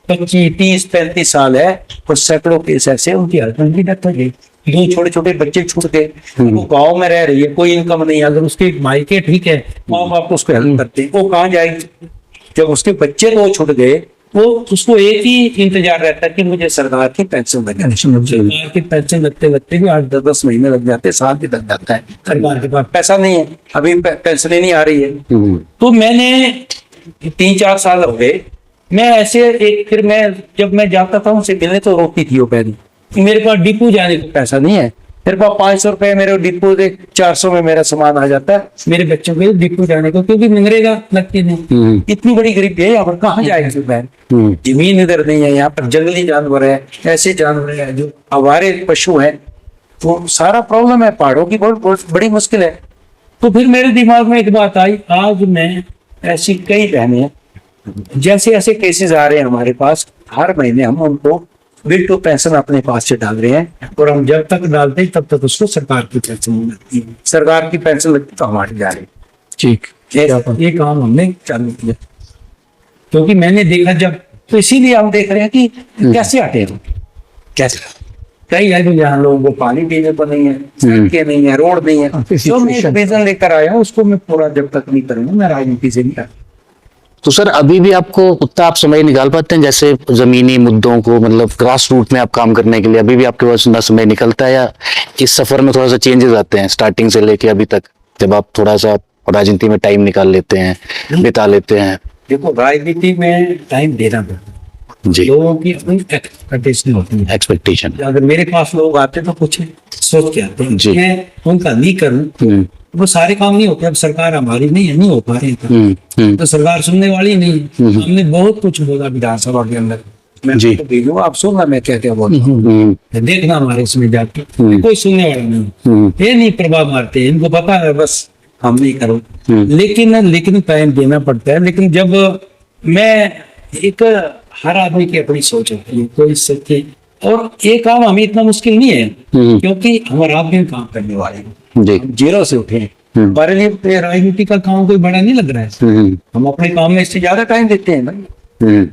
30-35 साल है और सैकड़ों केस ऐसे उनकी हस्बैंड की डेथ हो गई, 2 छोटे बच्चे छूट गए, वो गाँव में रह रही है, कोई इनकम नहीं, अगर उसके मायके ठीक है माँ बाप उसको हेल्प करते हैं, वो कहाँ जाएगी। जब उसके बच्चे 2 छूट गए वो उसको एक ही इंतजार रहता है कि मुझे सरकार की पेंशन लग जाए। सरकार की पेंशन लगते लगते भी 8-10 महीने लग जाते हैं, साल भी लग जाता है, सरकार के पास पैसा नहीं है, अभी पेंशन नहीं आ रही है। तो मैंने 3-4 साल हो गए, मैं ऐसे एक फिर मैं जब मैं जाता था उनसे मिलने तो रोकती थी वो बहन, मेरे पास डिपो जाने को पैसा नहीं है, मेरे पास 500 रुपए मेरे डिपो से 400 में मेरा सामान आ जाता है मेरे बच्चों के डिपो जाने को, क्योंकि मनरेगा लगती नहीं। इतनी बड़ी गरीबी है यहाँ पर, कहाँ जाएगी बहन। जमीन इधर नहीं है, यहाँ पर जंगली जानवर है, ऐसे जानवर है जो आवारे पशु है, तो सारा प्रॉब्लम है, पहाड़ों की बहुत बड़ी मुश्किल है। तो फिर मेरे दिमाग में एक बात आई, आज मैं ऐसी कई बहनें जैसे ऐसे केसेस आ रहे हैं हमारे पास, हर महीने हम उनको बिल टू पेंशन अपने पास से डाल रहे हैं, और हम जब तक डालते हैं तब तक उसको सरकार की पेंशन नहीं लगती है। सरकार की पेंशन लगती तो हमारी जा रही। ठीक। ये काम हमने चालू किया, क्योंकि मैंने देखा जब, तो इसीलिए हम देख रहे हैं कि कैसे हटे हम, कैसे कई है तो जहाँ लोगों को पानी पीने को नहीं है, सड़कें नहीं है, रोड नहीं है। जो मैं एक विजन लेकर आया हूँ उसको मैं पूरा जब तक नहीं करूंगा मैं राजनीति से नहीं। तो सर अभी भी आपको उतना आप समय निकाल पाते हैं जैसे जमीनी मुद्दों को, मतलब ग्रास रूट में आप काम करने के लिए अभी भी आपके पास उतना समय निकलता है, या इस सफर में थोड़ा सा चेंजेस आते हैं स्टार्टिंग से लेके अभी तक, जब आप थोड़ा सा राजनीति में टाइम निकाल लेते हैं, बिता लेते हैं? देखो राजनीति में टाइम देना पड़ता है, जी। लोगों की अपनी एक्सपेक्टेशन होती है। एक्सपेक्टेशन। अगर मेरे पास लोग आते तो कुछ सोच के आते हैं, जी। मैं उनका नहीं करूं वो सारे काम नहीं होते। अब सरकार हमारी नहीं हो पा रही है, तो सरकार सुनने वाली नहीं है। हमने बहुत कुछ बोला विधानसभा के अंदर, मैं जी। आपको भेजूंगा, आप सुनना मैं क्या क्या बोलता देखना हमारे इसमें जाके, कोई सुनने वाला नहीं। ये नहीं प्रभाव मारते, इनको पता है बस हम नहीं करो। लेकिन टाइम देना पड़ता है। लेकिन जब मैं एक, हर आदमी की अपनी सोच होती है, कोई सच्ची, और ये काम हमें इतना मुश्किल नहीं है क्योंकि हम रात दिन काम करने वाले हैं, जी। हम जीरो से उठे हैं। हमारे लिए राजनीति का काम कोई बड़ा नहीं लग रहा है, हम अपने काम में इससे ज्यादा टाइम देते हैं भाई।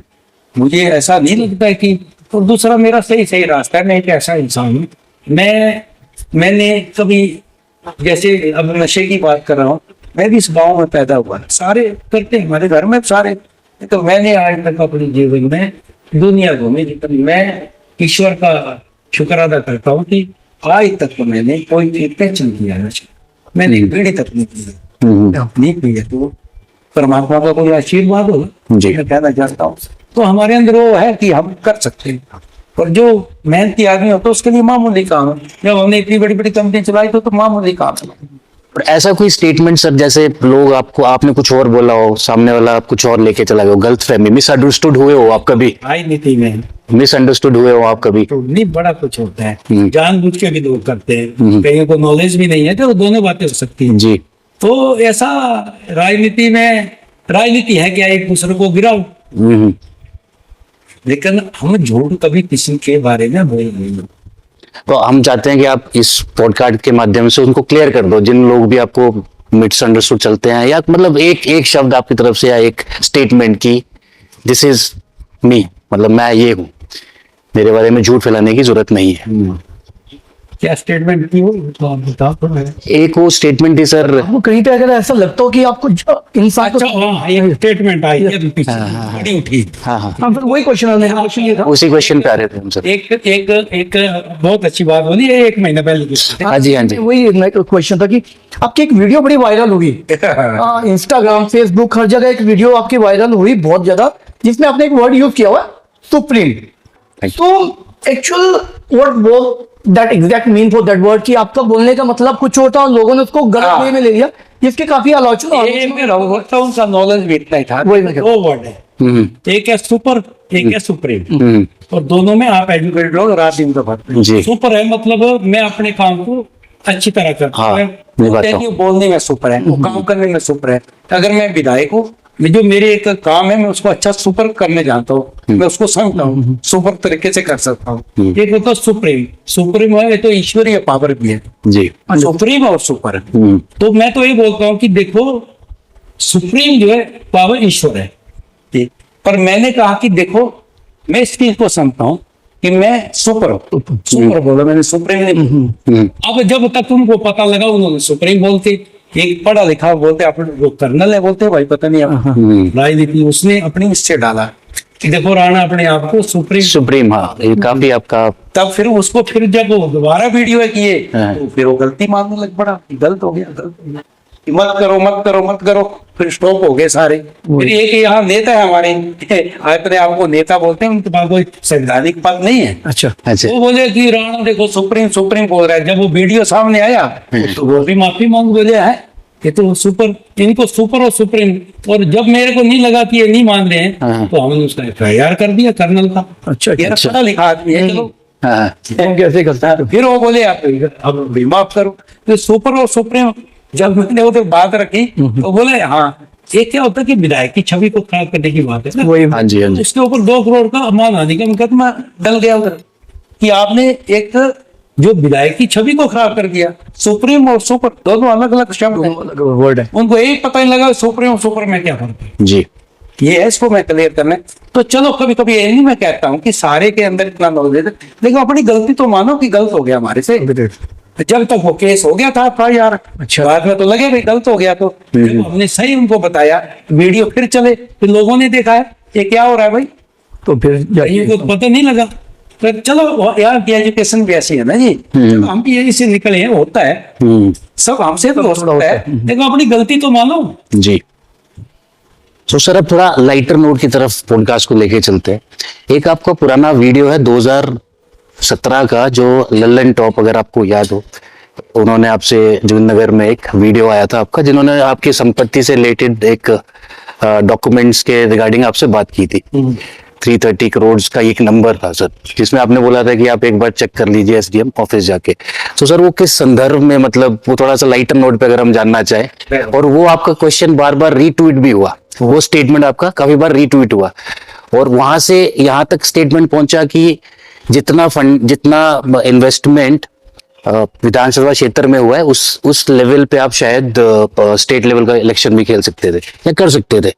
मुझे ऐसा नहीं लगता है कि, और दूसरा मेरा सही रास्ता है। मैं एक ऐसा इंसान हूँ, मैंने कभी, जैसे अब नशे की बात कर रहा हूँ, मैं भी इस गांव में पैदा हुआ, सारे करते हैं हमारे घर में सारे, तो मैंने आज तक अपनी जीवन में दुनिया घूमी, लेकिन मैं ईश्वर का शुक्र अदा करता हूँ कि आज तक तो मैंने कोई पेंशन किया है, मैंने एक बीड़ी तक नहीं किया, नहीं किया। तो परमात्मा का कोई आशीर्वाद होगा, जी। मैं कहना चाहता हूँ। तो हमारे अंदर वो है कि हम कर सकते हैं, और जो मेहनती आदमी होता है उसके लिए मामूली काम है। जब हमने इतनी बड़ी बड़ी कंपनी चलाई तो मामूली काम है। और ऐसा कोई स्टेटमेंट सर, जैसे लोग आपको, आपने कुछ और बोला हो, सामने वाला कुछ और लेके चला गया हो, गलत फहमी, मिसअंडरस्टूड हुए हो आप कभी? राजनीति में मिसअंडरस्टूड हुए हो आप कभी? तो नहीं, बड़ा कुछ होता है, जानबूझ के भी लोग करते हैं, कईयों को नॉलेज भी नहीं है, तो दोनों बातें हो सकती हैं। जी। तो ऐसा राजनीति में, राजनीति है क्या, एक दूसरे को गिराओ, लेकिन हम झूठ कभी किसी के बारे में बोले नहीं। तो हम चाहते हैं कि आप इस पॉडकास्ट के माध्यम से उनको क्लियर कर दो, जिन लोग भी आपको मिसअंडरस्टूड चलते हैं, या मतलब एक शब्द आपकी तरफ से या एक स्टेटमेंट की, दिस इज मी, मतलब मैं ये हूँ, मेरे बारे में झूठ फैलाने की जरूरत नहीं है। क्या स्टेटमेंट की हो तो आप बताओ तो मैं। एक वो स्टेटमेंट थी सर, आपको कहीं पे अगर ऐसा लगता हो कि आपको इंसान को, अच्छा हाँ, ये स्टेटमेंट आई है पीछे, बड़ी उठी। हाँ हाँ, हाँ फिर वही क्वेश्चन है, मेरा क्वेश्चन ये था। उसी क्वेश्चन पे आ रहे थे हम सर। एक बहुत अच्छी बात बोली है, 1 महीना पहले की। हाँ जी, हाँ जी। वही क्वेश्चन था कि आपकी एक वीडियो बड़ी वायरल हुई, इंस्टाग्राम, फेसबुक, हर जगह एक वीडियो आपकी वायरल हुई बहुत ज्यादा, जिसमें आपने एक वर्ड यूज किया हुआ, सुप्रीम। तो actual what was that exact mean for that word, कि आपका बोलने का मतलब कुछ और था और लोगों ने उसको गलत वे में ले लिया, जिसके काफी आलोचना उनका नॉलेज भी इतना ही था। वही मैं कह दो वर्ड है, एक है सुपर, एक है सुप्रीम, और दोनों में आप एजुकेटेड हो, रात दिन का फर्क है। जी। सुपर है मतलब मैं अपने काम को अच्छी तरह करता हाँ, हूँ, ये बात तो। बोलने में सुपर है, वो काम करने में सुपर है। अगर मैं विधायक हूँ, जो मेरे एक काम है मैं उसको अच्छा सुपर करने जानता हूँ, मैं उसको समझता हूँ, सुपर तरीके से कर सकता हूँ। एक होता सुप्रीम, सुप्रीम है तो ईश्वरीय पावर भी है जी। सुप्रीम और सुपर। तो मैं तो ये बोलता हूँ कि देखो सुप्रीम जो है पावर ईश्वर है, पर मैंने कहा कि देखो मैं इस चीज को समझता हूँ कि मैं सुपर हूँ, सुपर बोला मैंने, सुप्रीम नहीं। अब जब तक तुमको पता लगा, उन्होंने सुप्रीम बोलते, एक पढ़ा लिखा बोलते, अपने वो कर्नल है बोलते, भाई पता नहीं अब राजनीति उसने अपनी इससे डाला कि देखो राणा अपने आप को सुप्रीम। सुप्रीम, हाँ, ये काफी आपका। तब फिर उसको, फिर जब वो दोबारा वीडियो किए तो फिर वो गलती मानने लग पड़ा, गलत हो गया, गलत हो गया, मत करो मत करो मत करो, फिर स्टॉप हो गए सारे। फिर एक यहाँ नेता है हमारे, अपने आप को नेता बोलते हैं, उनके पास कोई संवैधानिक पद नहीं है। अच्छा अच्छा। वो बोले कि राणा देखो सुप्रीम सुप्रीम बोल रहा है। जब वो वीडियो सामने आया तो वो भी माफी मांग बोले है ये तो सुपर, इनको सुपर और सुप्रीम। और जब मेरे को नहीं लगा कि ये नहीं मान रहे हैं तो हमने उसका FIR कर दिया कर्नल का। अच्छा, ये पढ़ा लिखा आदमी है, चलो हाँ, हम कैसे करता है। फिर वो बोले आप अब भी माफ करो। तो सुपर और सुप्रीम जब मैंने उधर बात रखी तो बोले हाँ ये क्या होता है कि विधायक की छवि को खराब करने की बात है ना। वही हाँ जी, हाँ जी। उसके ऊपर 2 करोड़ का अमान आने का मुकदमा डल गया उधर कि आपने एक जो विधायक की छवि को खराब कर दिया। सुप्रीम और सुपर दोनों अलग अलग शब्द हैं, वर्ड है। उनको यही पता नहीं लगा सुप्रीम और सुपर में क्या फर्क है। जी ये है, इसको मैं क्लियर करना है। तो चलो कभी कभी ये नहीं मैं कहता हूँ कि सारे के अंदर इतना नॉलेज है, लेकिन अपनी गलती तो मानो कि गलत हो गया हमारे से। जब तक वो केस हो गया था आपका यार, अच्छा। बाद में तो लगे भाई गलत हो गया, तो जब हमने सही उनको बताया, वीडियो फिर चले, फिर लोगों ने देखा है ये क्या हो रहा है भाई, तो फिर ये को पता नहीं लगा। तो चलो यार की एजुकेशन भी ऐसी है ना जी, चलो हम भी यही से निकले हैं, होता है सब हमसे तो हो सकता है, लेकिन अपनी गलती तो मानो। जी। तो सर अब थोड़ा लाइटर नोट की तरफ पॉडकास्ट को लेके चलते हैं। एक आपका पुराना वीडियो है 2017 का, जो लल्लन टॉप, अगर आपको याद हो, उन्होंने आपसे जोगिंदर में एक वीडियो आया था आपका, जिन्होंने आपकी संपत्ति से रिलेटेड एक डॉक्यूमेंट्स के रिगार्डिंग आपसे बात की थी। 330 करोड़ का एक नंबर था सर, जिसमें आपने बोला था कि आप एक बार चेक कर लीजिए एसडीएम ऑफिस जाके। तो सर वो किस संदर्भ में, मतलब वो थोड़ा सा लाइटर नोट पे अगर हम जानना चाहें। और वो आपका क्वेश्चन बार बार रीट्वीट भी हुआ, वो स्टेटमेंट आपका काफी बार रीट्वीट हुआ, और वहां से यहाँ तक स्टेटमेंट पहुंचा कि जितना फंड, जितना इन्वेस्टमेंट विधानसभा क्षेत्र में हुआ है, उस लेवल पे आप शायद स्टेट लेवल का इलेक्शन भी खेल सकते थे या कर सकते थे।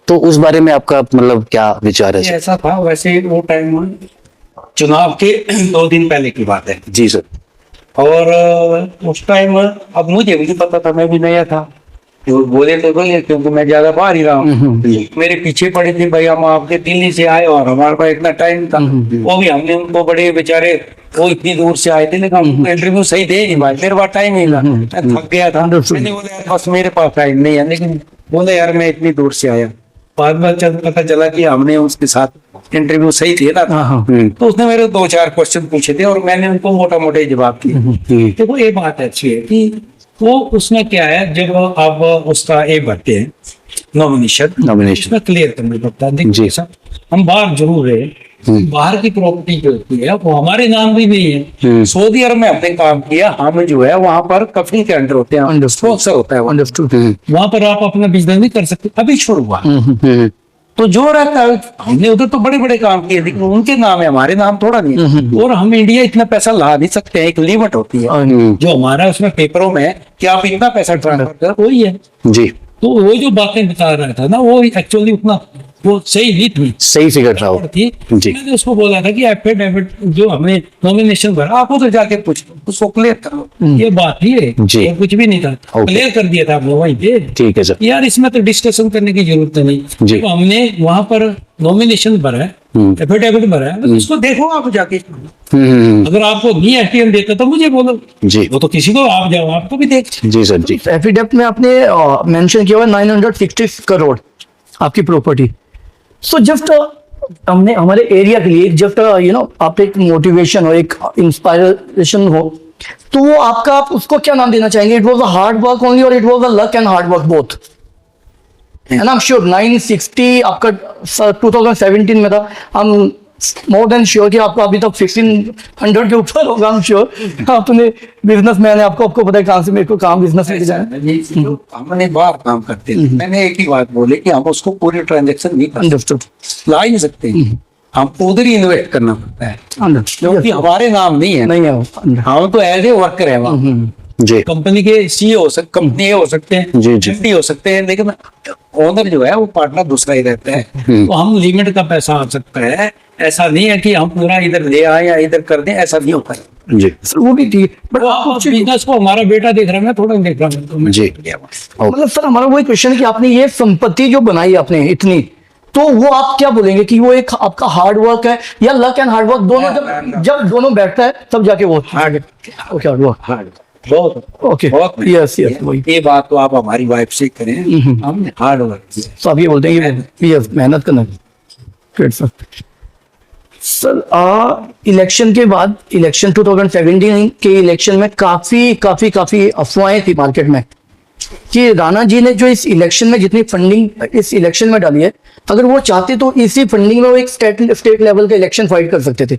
तो उस बारे में आपका मतलब क्या विचार है ये सर? ऐसा था, वैसे वो टाइम चुनाव के 2 दिन पहले की बात है, जी सर। और उस टाइम अब मुझे भी नहीं पता था, मैं भी नया था, तो बोले तो बोले क्योंकि मैं ज्यादा बाहर ही रहा हूँ। मेरे पीछे पड़े थे भाई, हम आपके दिल्ली से आए और हमारे पास इतना टाइम था, वो भी हमने उनको बड़े बेचारे, वो इतनी दूर से आए थे, लेकिन हम इंटरव्यू सही दे नहीं भाई, मेरे पास टाइम नहीं था, मैं थक गया था। मैंने बोला यार बस मेरे पास टाइम नहीं है, लेकिन बोले यार मैं इतनी दूर से आया। बाद में पता चला कि हमने उसके साथ इंटरव्यू सही दिया था, तो उसने मेरे 2-4 क्वेश्चन पूछे थे और मैंने उनको मोटा मोटे जवाब दिए। देखो ये बात अच्छी है कि वो उसमें क्या है, जब आप उसका ये भरते हैं नॉमिनेशन, उसमें क्लियर करना पड़ता है। देखिए साहब, हम बाहर जरूर रहे, बाहर की प्रॉपर्टी जो होती है वो हमारे नाम भी नहीं है। सऊदी अरब में हमने काम किया, हम जो है वहां पर कंपनी के अंडर होते हैं, स्पॉन्सर होता है वहां पर आप अपना बिजनेस नहीं कर सकते, अभी शुरू हुआ। तो जो रहता है, हमने उधर तो बड़े बड़े काम किए, लेकिन उनके नाम है, हमारे नाम थोड़ा नहीं है। और हम इंडिया इतना पैसा ला नहीं सकते हैं, एक लिमिट होती है जो हमारा उसमें पेपरों में कि आप इतना पैसा ट्रांसफर कर, वही है जी। तो वो जो बातें बता रहा था ना, वो एक्चुअली उतना वो सही नहीं थी, सही फिगर था वो। थी। जी। मैंने उसको बोला था कि एफिडेविट जो हमने नॉमिनेशन भरा, आप उधर जाके पूछ लो, उसको क्लियर करो, ये बात ही है जी। और कुछ भी नहीं था, क्लियर कर दिया था आपने वहीं पे। ठीक है सर। यार इसमें तो डिस्कशन करने की जरूरत नहीं। जी। तो हमने वहां पर नॉमिनेशन भरा है, एफिडेविट भरा है, उसको देखो आप जाके। अगर आपको नहीं एफटीएम देता तो मुझे बोलो जी। वो तो किसी को, आप जाओ आपको भी देख। जी सर जी। एफिडेविट में आपने मेंशन किया हुआ 960 करोड़ आपकी प्रॉपर्टी। सो जस्ट हमने हमारे एरिया के लिए जस्ट आप एक मोटिवेशन हो, एक इंस्पायरेशन हो, तो वो आपका, आप उसको क्या नाम देना चाहेंगे? It was a hard work only और it was a luck and hard work both? And I am sure 960 आपका 2017 में था। हम मोर देन श्योर कि आपका अभी तक 1500 के ऊपर होगा। आई एम श्योर आपने बिजनेसमैन है, आपको पता है कहाँ से मेरे को काम बिजनेस लेके जाना है। हमने बाहर काम करते थे, मैंने एक ही बात बोली कि हम उसको पूरी ट्रांजेक्शन नहीं कर अंडरस्टूड, ला ही नहीं सकते, हमको उधर ही इन्वेस्ट करना पड़ता है, क्योंकि हमारे नाम नहीं है, नहीं है। हम तो एज ए वर्कर है वहाँ। जी। कंपनी के सीईओ कंपनी हो सकते हैं, जी, जी। एमडी हो सकते हैं, लेकिन ओनर जो है वो पार्टनर दूसरा ही रहता है। तो हम लिमिट का पैसा आ सकता है, ऐसा नहीं है कि हम पूरा इधर ले आए या इधर कर दें, ऐसा नहीं होता है। जी। सर वो भी ठीक, बट बिजनेस को हमारा बेटा देख रहा है, मैं थोड़ा नहीं देख रहा हूं, तो मैं जी। क्या बात। मतलब सर हमारा वही क्वेश्चन है कि आपने ये संपत्ति जो बनाई आपने इतनी, तो वो आप क्या बोलेंगे कि वो एक आपका हार्ड वर्क है या लक एंड हार्ड वर्क दोनों? जब दोनों बैठता है तब जाके वो hard okay hard work. Hard बहुत ओके बहुत यस यस वही। ये बात तो आप हमारी वाइफ से करें, हमने हार्ड वर्क किया। तो आप ये बोलते हैं कि यस मेहनत करना। Great sir. सर इलेक्शन के बाद, इलेक्शन 2017 के इलेक्शन में काफी काफी काफी अफवाहें थी मार्केट में कि राणा जी ने जो इस इलेक्शन में जितनी फंडिंग इस इलेक्शन में डाली है, अगर वो चाहते तो इसी फंडिंग में वो एक स्टेट लेवल का इलेक्शन फाइट कर सकते थे।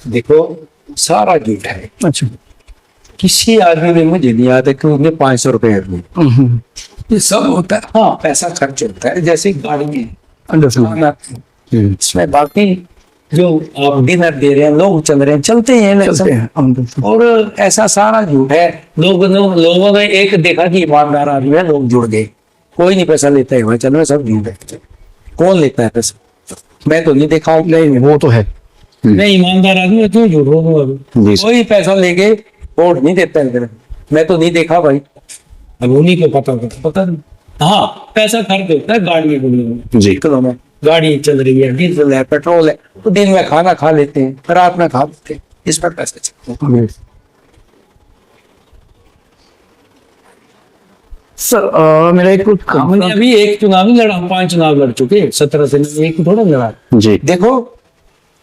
देखो सारा झूठ है, अच्छा। किसी आदमी ने, मुझे नहीं याद है कि उसने 500 रुपए दिए, ये सब होता है। हाँ, पैसा खर्च होता है, जैसे गाड़ी में अंडरस्टूड। खाना, इसमें बाकी जो आप डिनर दे रहे हैं, लोग चल रहे हैं, चलते हैं चलते हैं understood। और ऐसा सारा झूठ है। लोगों ने एक देखा कि ईमानदार आदमी है, लोग जुड़ गए। कोई नहीं पैसा लेता है हिमाचल में, सब झूठ है। कौन लेता है पैसा? मैं तो नहीं देखा हूँ। नहीं वो तो है। मैं ईमानदार आदमी है, क्यों झूठ बोलूं अभी? जी। कोई पैसा लेके वोट नहीं देता है इधर। मैं तो नहीं देखा भाई, अब उन्हीं को पता नहीं। हाँ, पैसा खर्च होता है गाड़ी में, जी। किलो में गाड़ी चल रही है, डीजल है, पेट्रोल है, तो दिन में खाना खा लेते हैं, रात में खा लेते हैं, इस पर पैसा चलता है। सर मेरा एक कुछ हमने अभी एक चुनाव ही लड़ा, 5 चुनाव लड़ चुके, 17 से एक थोड़ा लड़ा। जी। देखो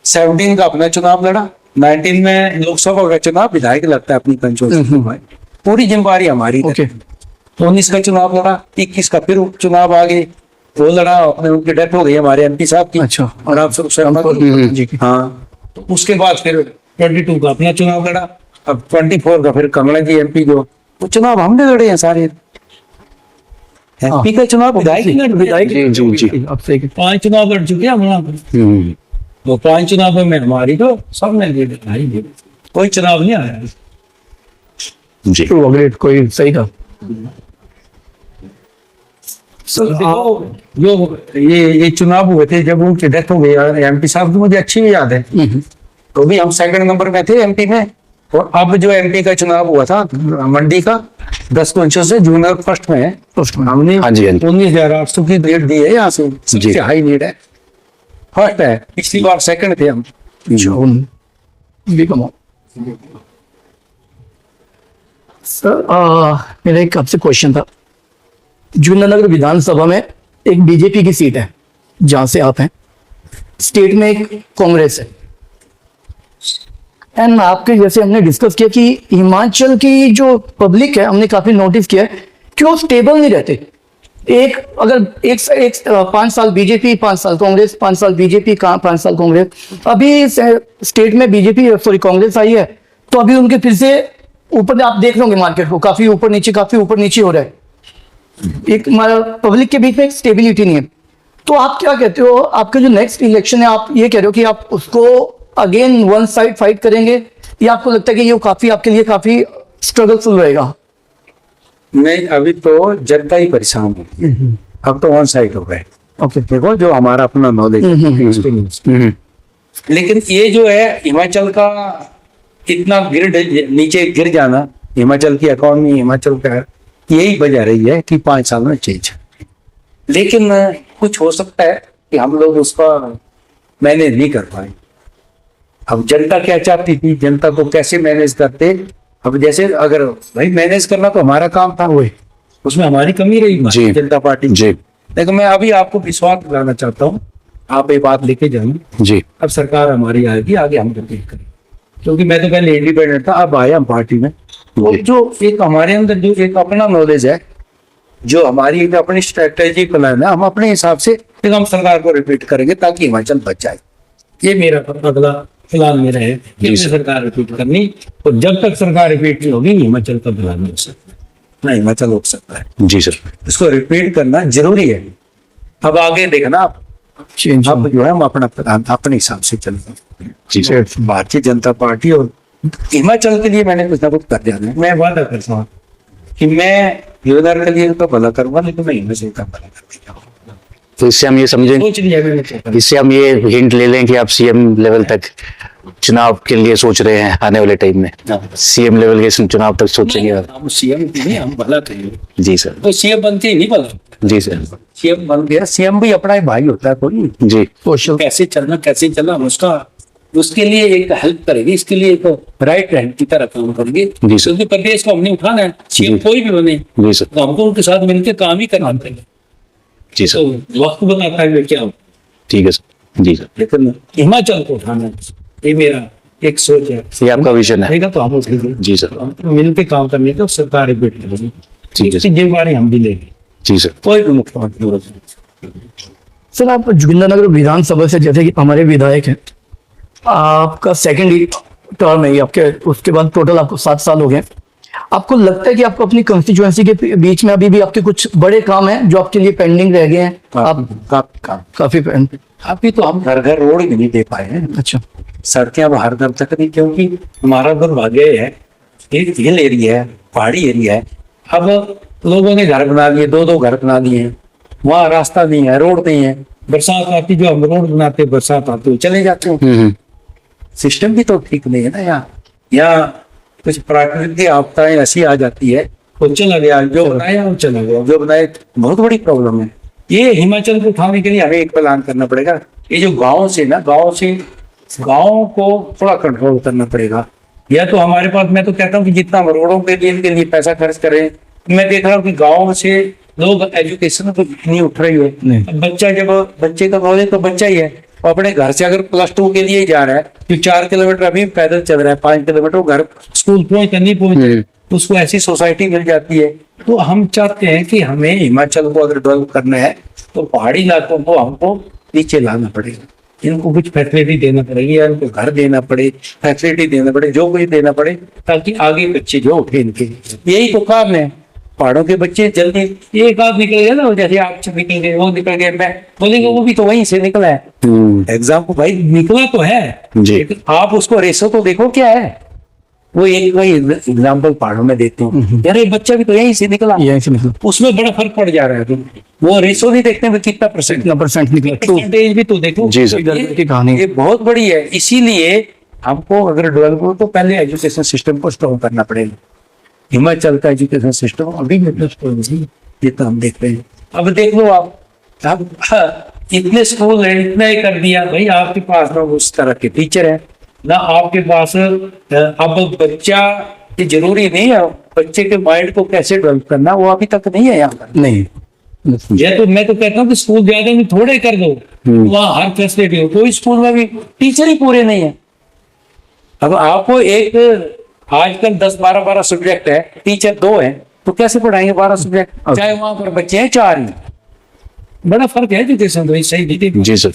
17 का अपना चुनाव लड़ा, 19 में लोकसभा का चुनाव, विधायक लगता है अपनी पंचायत में, पूरी जिम्मेदारी हमारी। ओके 19 का चुनाव लड़ा, 21 का फिर चुनाव आ गए, वो लड़ा, अपने उनकी डेथ हो गई हमारे एमपी साहब की। अच्छा। और आप सब शर्मा जी। हाँ, तो उसके बाद फिर 22 का अपना चुनाव लड़ा, अब 24 का फिर कमला जी एमपी को, तो चुनाव हमने लड़े हैं सारे। एमपी का चुनाव विधायक जी। अब सही 5 चुनाव लड़ चुके हैं हम यहाँ पे। वो 5 चुनाव में हमारी तो सबने दे दी, कोई चुनाव नहीं आया। जी। ट्रू अग्रेड कोई सही था। सर देखो, जो ये चुनाव हुए थे जब उनकी डेथ हो गई एमपी साहब की, मुझे अच्छी याद है। तो भी हम 2nd नंबर में थे एमपी में। और अब जो एमपी का चुनाव हुआ था मंडी का, 10 कॉन्शियस से जूनियर फर्स्ट में है, हमने हाँ जी, हाँ जी। 19,800 की लीड दी है यहाँ से, जी। सबसे हाई लीड है, फर्स्ट है। पिछली बार 2nd थे हम। भी कमाओ। सर मेरा एक आपसे क्वेश्चन था। जुन्नरनगर विधानसभा में एक बीजेपी की सीट है जहां से आप हैं, स्टेट में एक कांग्रेस है, एंड आपके जैसे हमने डिस्कस किया कि हिमाचल की जो पब्लिक है, हमने काफी नोटिस किया है कि वो स्टेबल नहीं रहते। एक अगर एक 5 साल बीजेपी, 5 साल कांग्रेस, 5 साल बीजेपी, 5 साल कांग्रेस। अभी स्टेट में बीजेपी सॉरी कांग्रेस आई है, तो अभी उनके फिर से ऊपर आप देख लोगे मार्केट को, काफी ऊपर नीचे हो रहा है। एक पब्लिक के बीच में एक स्टेबिलिटी नहीं है। तो आप क्या कहते हो, आपके जो नेक्स्ट इलेक्शन है, आप ये कह रहे हो कि आप उसको अगेन वन साइड फाइट करेंगे, या आपको लगता है कि ये काफी आपके लिए काफी स्ट्रगलफुल रहेगा? नहीं, अभी तो जनता ही परेशान है, अब तो वन साइड हो गए। ओके देखो जो हमारा अपना नॉलेज, लेकिन ये जो है हिमाचल का इतना नीचे गिर जाना, हिमाचल की इकोनॉमी, हिमाचल का यही वजह रही है कि 5 साल में चेंज। लेकिन कुछ हो सकता है कि हम लोग उसका मैनेज नहीं कर पाए। अब जनता क्या चाहती थी, जनता को कैसे मैनेज करते। अब जैसे अगर भाई मैनेज करना तो हमारा काम था, वही उसमें हमारी कमी रही जी। जनता पार्टी जी। लेकिन मैं अभी आपको विश्वास दिलाना चाहता हूँ, आप ये बात लेके जाएंगे। जी। अब सरकार हमारी आएगी, आगे हम रिपीट करेंगे, क्योंकि मैं तो पहले इंडिपेंडेंट था, अब आया हम पार्टी में। और जो एक हमारे अंदर जो एक अपना नॉलेज है, जो हमारी एक अपनी स्ट्रेटेजी प्लान है, हम अपने हिसाब से फिर हम सरकार को रिपीट करेंगे ताकि हिमाचल बच जाए। ये मेरा अगला प्लान मेरा है कि सरकार रिपीट करनी, और जब तक सरकार रिपीट नहीं होगी हिमाचल का प्लान नहीं हो सकता, ना हिमाचल हो सकता है। जी सर। इसको रिपीट करना जरूरी है। अब आगे देखना आप, चेंज अब जो है हम अपना प्लान अपने हिसाब से चलते हैं। जी सर। भारतीय जनता पार्टी और हिमाचल के लिए मैंने कुछ ना कुछ कर दिया है। मैं वादा करता हूँ कि मैं योजना के लिए तो भला करूंगा, लेकिन मैं हिमाचल का भला करके जाऊंगा। तो इससे हम ये समझें, सोच लिया मैंने। इससे हम ये हिंट ले लें कि आप सीएम लेवल तक चुनाव के लिए सोच रहे हैं आने वाले टाइम में, सीएम लेवल के चुनाव तक सोचेंगे आप? हम सीएम नहीं, हम भला करेंगे। जी सर। तो सीएम बनते ही नहीं भला। जी सर। सीएम बन गया, सीएम भी अपना ही भाई होता है कोई। जी। सोशल कैसे चलना हम उसके लिए एक हेल्प करेंगे, इसके लिए एक राइट हैंड की तरह काम करेंगे। जी सर। क्योंकि प्रदेश को हमने उठाना है, सीएम कोई भी बने जी सर। तो हमको उनके साथ मिलकर काम ही करना पड़ेगा। जी तो सर। वक्त बताता है क्या हो। ठीक है सर। जी सर। लेकिन हिमाचल को उठाना है, ये मेरा एक सोच है। ये आपका विजन है। रहेगा तो हम उठेंगे। जी सर। हम मिलकर काम करने का सरकार रिपीट करेगी, ठीक है सर। इसकी जिम्मेदारी हम भी लेंगे। जी सर। कोई भी मुख्यमंत्री हो सकता है। सर आप जोगिंद्रनगर विधानसभा से, जैसे कि हमारे विधायक हैं, आपका सेकंड टर्म है ये आपके, उसके बाद टोटल आपको 7 साल हो गए। आपको लगता है कि आपको अपनी कंस्टिट्यूएंसी के बीच में अभी भी आपके कुछ बड़े काम हैं जो आपके लिए पेंडिंग रह गए हैं? आप काफी अभी तो हम घर घर रोड भी नहीं दे पाए हैं। अच्छा। सड़कें अब हर घर तक नहीं, क्योंकि हमारा दुर्भाग्य है, एक हिल एरिया है, पहाड़ी एरिया है। अब लोगों ने घर बना लिए, दो घर बना लिए हैं, वहाँ रास्ता नहीं है, रोड नहीं है। बरसात आती, जो हम रोड बनाते, बरसात आती हुए चले जाते हैं। सिस्टम भी तो ठीक नहीं है ना यहाँ कुछ प्राकृतिक आपदाएं ऐसी आ जाती है, वो चला गया, जो बनाया वो चला गया, जो बनाए। बहुत बड़ी प्रॉब्लम है ये। हिमाचल को उठाने के लिए हमें एक प्लान करना पड़ेगा। ये जो गाँव को थोड़ा कंट्रोल करना पड़ेगा। या तो हमारे पास, मैं तो कहता हूँ कि जितना हम रोडों के लिए इनके लिए पैसा खर्च करें, मैं देख रहा हूँ कि गाँव से लोग एजुकेशन तो इतनी उठ रही है। अब बच्चे का नॉलेज तो बच्चा ही है, वो अपने घर से अगर +2 के लिए जा रहा है, जो 4 किलोमीटर अभी पैदल चल रहा है, 5 किलोमीटर, वो घर स्कूल पहुंच नहीं पहुंचे, तो उसको ऐसी सोसाइटी मिल जाती है। तो हम चाहते हैं कि हमें हिमाचल को अगर डेवलप करना है तो पहाड़ी इलाकों को हमको नीचे लाना पड़ेगा। इनको कुछ फैसिलिटी देना पड़ेगी, या इनको घर देना पड़े, फैसिलिटी देना पड़े, जो कुछ देना पड़े, ताकि आगे बच्चे जो उठे इनके। यही तो काम है। पहाड़ों के बच्चे जल्दी एक आध निकल गए ना, जैसे आप निकल गए, वो निकल गए, मैं बोलेंगे वो भी तो वहीं से निकला है। एग्जाम को भाई निकला तो है, लेकिन आप उसको रेशो तो देखो क्या है। वो एक एग्जाम्पल पहाड़ों में देते हैं, यार ये बच्चा भी तो यहीं से निकला, उसमें बड़ा फर्क पड़ जा रहा है। वो रेशो नहीं देखते हैं कितना परसेंट निकला, परसेंटेज भी तो देखो। जी सर, ये बहुत बड़ी है। इसीलिए हमको अगर डेवलप हो तो पहले एजुकेशन सिस्टम को स्ट्रॉन्ग करना पड़ेगा। हिमाचल का एजुकेशन सिस्टम अभी जितना हम देख रहे हैं, अब देख लो आप इतने स्कूल है, इतना ही कर दिया भाई। आपके पास ना उस तरह के टीचर है, ना आपके पास अब बच्चा, ये जरूरी नहीं है बच्चे के माइंड को कैसे डेवलप करना, वो अभी तक नहीं है यहाँ पर। नहीं, ये तो मैं तो कहता हूँ कि स्कूल ज्यादा में थोड़े कर दो, वहाँ हर फैसिलिटी हो। कोई स्कूल में भी टीचर ही पूरे नहीं है। अब आपको एक आजकल 10-12 सब्जेक्ट है, टीचर 2 है, तो कैसे पढ़ाएंगे 12 सब्जेक्ट, चाहे वहां पर बच्चे हैं 4 ही। बड़ा फर्क है एजुकेशन तो सही नहीं। जी सर,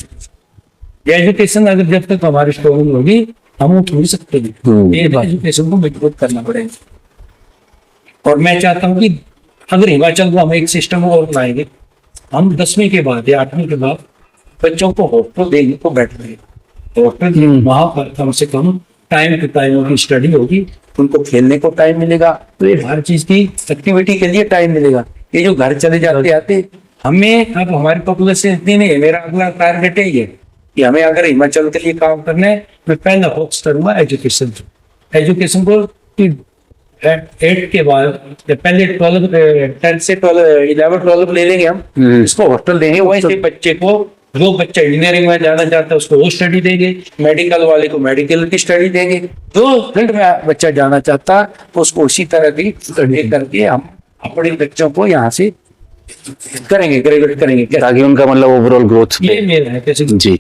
एजुकेशन अगर जब तक हमारी स्ट्रॉन्ग होगी हम उठ नहीं सकते। ये एजुकेशन को मजबूत करना पड़ेगा। और मैं चाहता हूँ कि अगर हिमाचल को हम एक सिस्टम और बनाएंगे, हम 10वीं के बाद या 8वीं के बाद बच्चों को हॉस्टल देने को बैठ रहे। हॉस्टल वहां पर कम से कम टाइम टू टाइम उनकी स्टडी होगी, उनको खेलने को टाइम मिलेगा, तो ये हर चीज की एक्टिविटी के लिए टाइम मिलेगा। ये जो घर चले जाते आते, हमें अब हमारी पॉपुलेशन इतनी नहीं है। मेरा अगला टारगेट यही है कि हमें अगर हिमाचल के लिए काम करना है, मैं पहला फोकस करूंगा एजुकेशन को 8 के बाद, पहले 10 से 11-12 ले लेंगे हम, इसको हॉस्टल देंगे। वहीं से बच्चे को, जो बच्चा इंजीनियरिंग में जाना चाहता है उसको वो स्टडी देंगे, मेडिकल वाले को मेडिकल की स्टडी देंगे, जो फील्ड में बच्चा जाना चाहता है तो उसको उसी तरह की स्टडी करके हम अपने बच्चों को यहाँ से करेंगे, ग्रेजुएट करेंगे, ताकि उनका मतलब ओवरऑल ग्रोथ। ये मेरा है कैसे जी,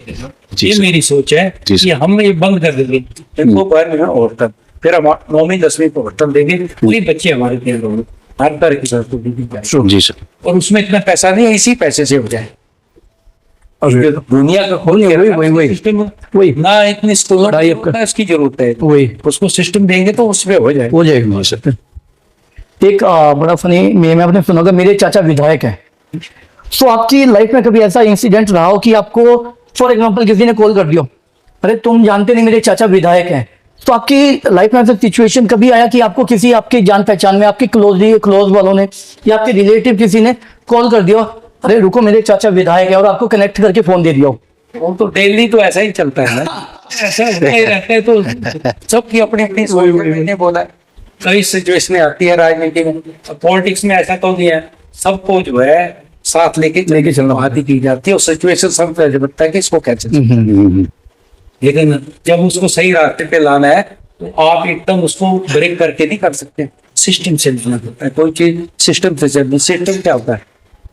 ये मेरी सोच है कि हम ये बंद कर देंगे इनको बाहर में हॉस्टल, फिर हम 9वीं 10वीं को हॉस्टल देंगे, वही बच्चे हमारे तैयार होंगे हर तरह की संस्कृति। जी सर, और उसमें इतना पैसा नहीं है, इसी पैसे से हो जाए। और दुनिया का खोल वही सिस्टम, वही ना इतनी स्कूल इसकी जरूरत है, वही उसको सिस्टम देंगे तो उसमें हो जाएगा। सर एक बड़ा फनी में आपने सुना होगा, मेरे चाचा विधायक हैं। तो आपकी लाइफ में कभी ऐसा इंसिडेंट रहा हो कि आपको फॉर एग्जांपल किसी ने कॉल कर दिया, अरे तुम जानते नहीं मेरे चाचा विधायक हैं, तो आपकी लाइफ में ऐसा सिचुएशन कभी आया कि आपको किसी आपकी जान पहचान में, आपके क्लोज वालों ने या आपके रिलेटिव किसी ने कॉल कर दिया, अरे रुको मेरे चाचा विधायक है, और आपको कनेक्ट करके फोन दे दिया? वो तो डेली तो ऐसा ही चलता है ना, ऐसा रहता है। तो सबकी अपनी अपनी सोच, मैंने बोला कई सिचुएशन आती है राजनीति में, पॉलिटिक्स में ऐसा तो नहीं है, सबको जो है साथ लेके चलना बात की जाती है। और सिचुएशन सब बनता है कि इसको कैसे, लेकिन जब उसको सही रास्ते पे लाना है तो आप एकदम उसको ब्रेक करके नहीं कर सकते, सिस्टम से चलना पड़ता है। कोई चीज सिस्टम से चलनी, सिस्टम क्या होता है?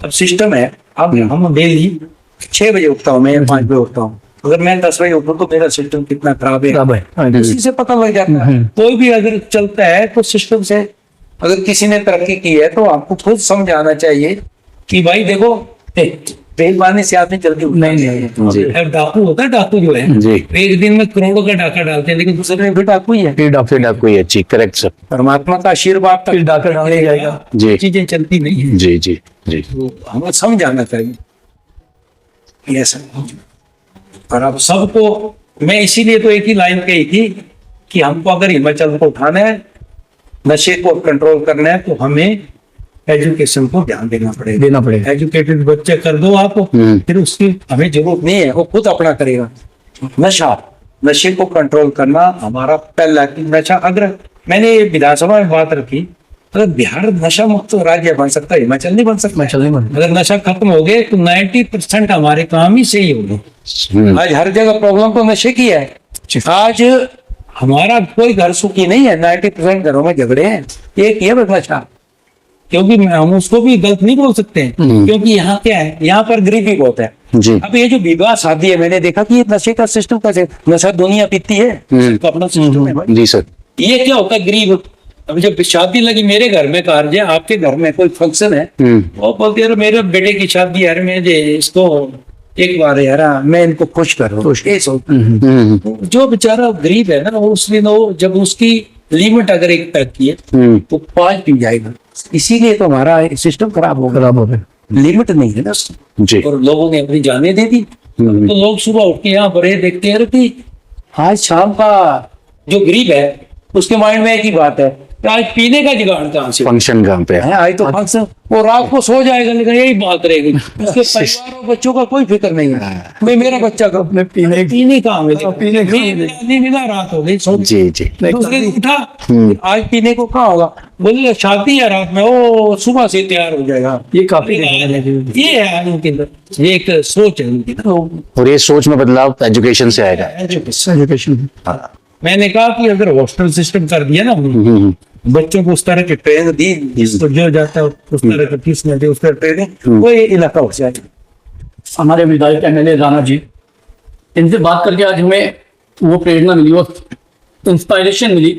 अब सिस्टम है, अब हम डेली 6 बजे उठता हूँ, मैं 5 बजे उठता हूँ, अगर मैं 10 बजे उठूँ तो मेरा सिस्टम कितना खराब है इसी से पता लग जाता है। कोई भी अगर चलता है तो सिस्टम से, अगर किसी ने तरक्की की है तो आपको खुद समझ आना चाहिए कि भाई देखो बेईमानी से आदमी जल्दी उठता नहीं जी है। डाकू होता है, डाकू जो है जी एक दिन में करोड़ों का डाका डालते हैं, लेकिन दूसरे दिन भी डाकू ही है। फिर डाकू ही अच्छी, करेक्ट सर। परमात्मा का आशीर्वाद तक फिर डाका डाले जाएगा। जी चीजें चलती नहीं है। जी जी जी तो हमें समझाना चाहिए ये सब। और अब सबको मैं इसीलिए तो एक ही लाइन कही थी कि हमको अगर हिमाचल को उठाना है, नशे को कंट्रोल करना है, तो हमें एजुकेशन को ध्यान देना पड़ेगा। एजुकेटेड बच्चे कर दो आप, फिर उसकी हमें जरूरत नहीं है, वो खुद अपना करेगा। नशे को कंट्रोल करना हमारा पहला कि नशा, अगर मैंने विधानसभा में बात रखी, अगर बिहार नशा मुक्त राज्य बन सकता है, हिमाचल नहीं बन सकता। अगर नशा खत्म हो गए तो 90% हमारे काम ही सही हो गए। आज हर जगह प्रॉब्लम तो नशे की है। आज हमारा कोई घर सुखी नहीं है, 90% घरों में झगड़े हैं, एक ही है बस नशा। क्योंकि हम उसको भी गलत नहीं बोल सकते हैं, क्योंकि यहाँ क्या है, यहाँ पर गरीबी बहुत है। जी अब ये जो विवाह शादी है, मैंने देखा कि ये नशे का सिस्टम कैसे, नशा दुनिया पीती है, इसका अपना सिस्टम है भाई। जी सर। ये क्या होता है गरीब, अब जब शादी लगी मेरे घर में, कार्य आपके घर में कोई फंक्शन है, वो बोलते यार मेरे बेटे की शादी है, मैं इसको एक बार यार मैं इनको खुश करूँ, जो बेचारा गरीब है ना, उस दिन वो जब उसकी लिमिट अगर एक पैक की है तो 5 पी जाएगा। इसीलिए तो हमारा सिस्टम खराब हो गया, लिमिट नहीं है ना जी और लोगों ने अपनी जाने दे दी। तो लोग सुबह उठ के यहाँ बड़े देखते हैं कि आज शाम का जो गरीब है उसके माइंड में एक ही बात है कि आज पीने का जुगाड़ कहाँ से फंक्शन कहाँ पे है? आज तो फंक्शन, वो रात को सो जाएगा लेकिन यही बात रहेगी, उसके परिवार और बच्चों का कोई फिक्र नहीं है। मैं मेरा बच्चा का पीने कहाँ मिलेगा, नहीं मिला, रात हो गई, सो जी जी दूसरे दिन उठा, आज पीने को कहाँ होगा, बोले शादी है रात में, वो सुबह से तैयार हो जाएगा। ये काफी ये है उनके अंदर, ये एक सोच है उनकी ना। और ये सोच में बदलाव एजुकेशन से आएगा। एजुकेशन। मैंने कहा कि अगर हॉस्टल सिस्टम कर दिया ना बच्चों को, उस तरह की ट्रेन दी, तो जो जाता है उस तरह की फीस में दी, उस तरह ट्रेनिंग, वो ये इलाका हो जाएगा। हमारे विधायक एमएलए राणा जी, इनसे बात करके आज हमें वो प्रेरणा मिली और इंस्पायरेशन मिली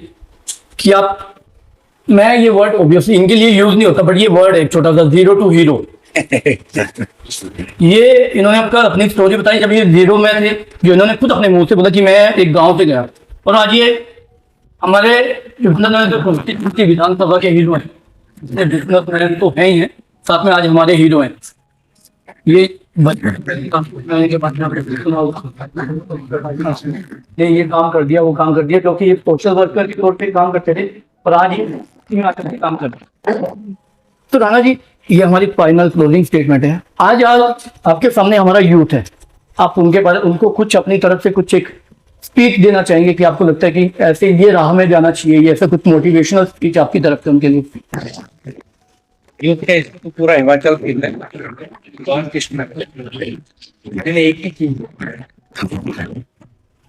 कि आप, मैं ये वर्ड ऑब्वियसली इनके लिए यूज नहीं होता, बट ये वर्ड है एक छोटा सा, 0 to hero। ये इन्होंने आपका अपनी स्टोरी बताई जब ये 0 में थे, जो इन्होंने खुद अपने मुंह से बोला कि मैं एक गांव से गया, और आज ये हमारे विधानसभा के हीरो हैं, बिजनेसमैन तो हैं ही हैं, साथ में आज हमारे हीरो हैं। ये ये काम कर दिया, वो काम कर दिया, क्योंकि ये सोशल वर्कर के तौर पे काम करते थे, और आज ये आकर के काम कर रहे हैं। तो राणा जी, ये हमारी फाइनल क्लोजिंग स्टेटमेंट है। आज आपके सामने हमारा यूथ है, आप उनके बारे, उनको कुछ अपनी तरफ से कुछ एक स्पीच देना चाहेंगे कि आपको लगता है कि ऐसे ये राह में जाना चाहिए, ये ऐसा कुछ मोटिवेशनल स्पीच आपकी तरफ से उनके लिए? यूथ का इसमें तो पूरा हिमाचल लेकिन एक ही चीज,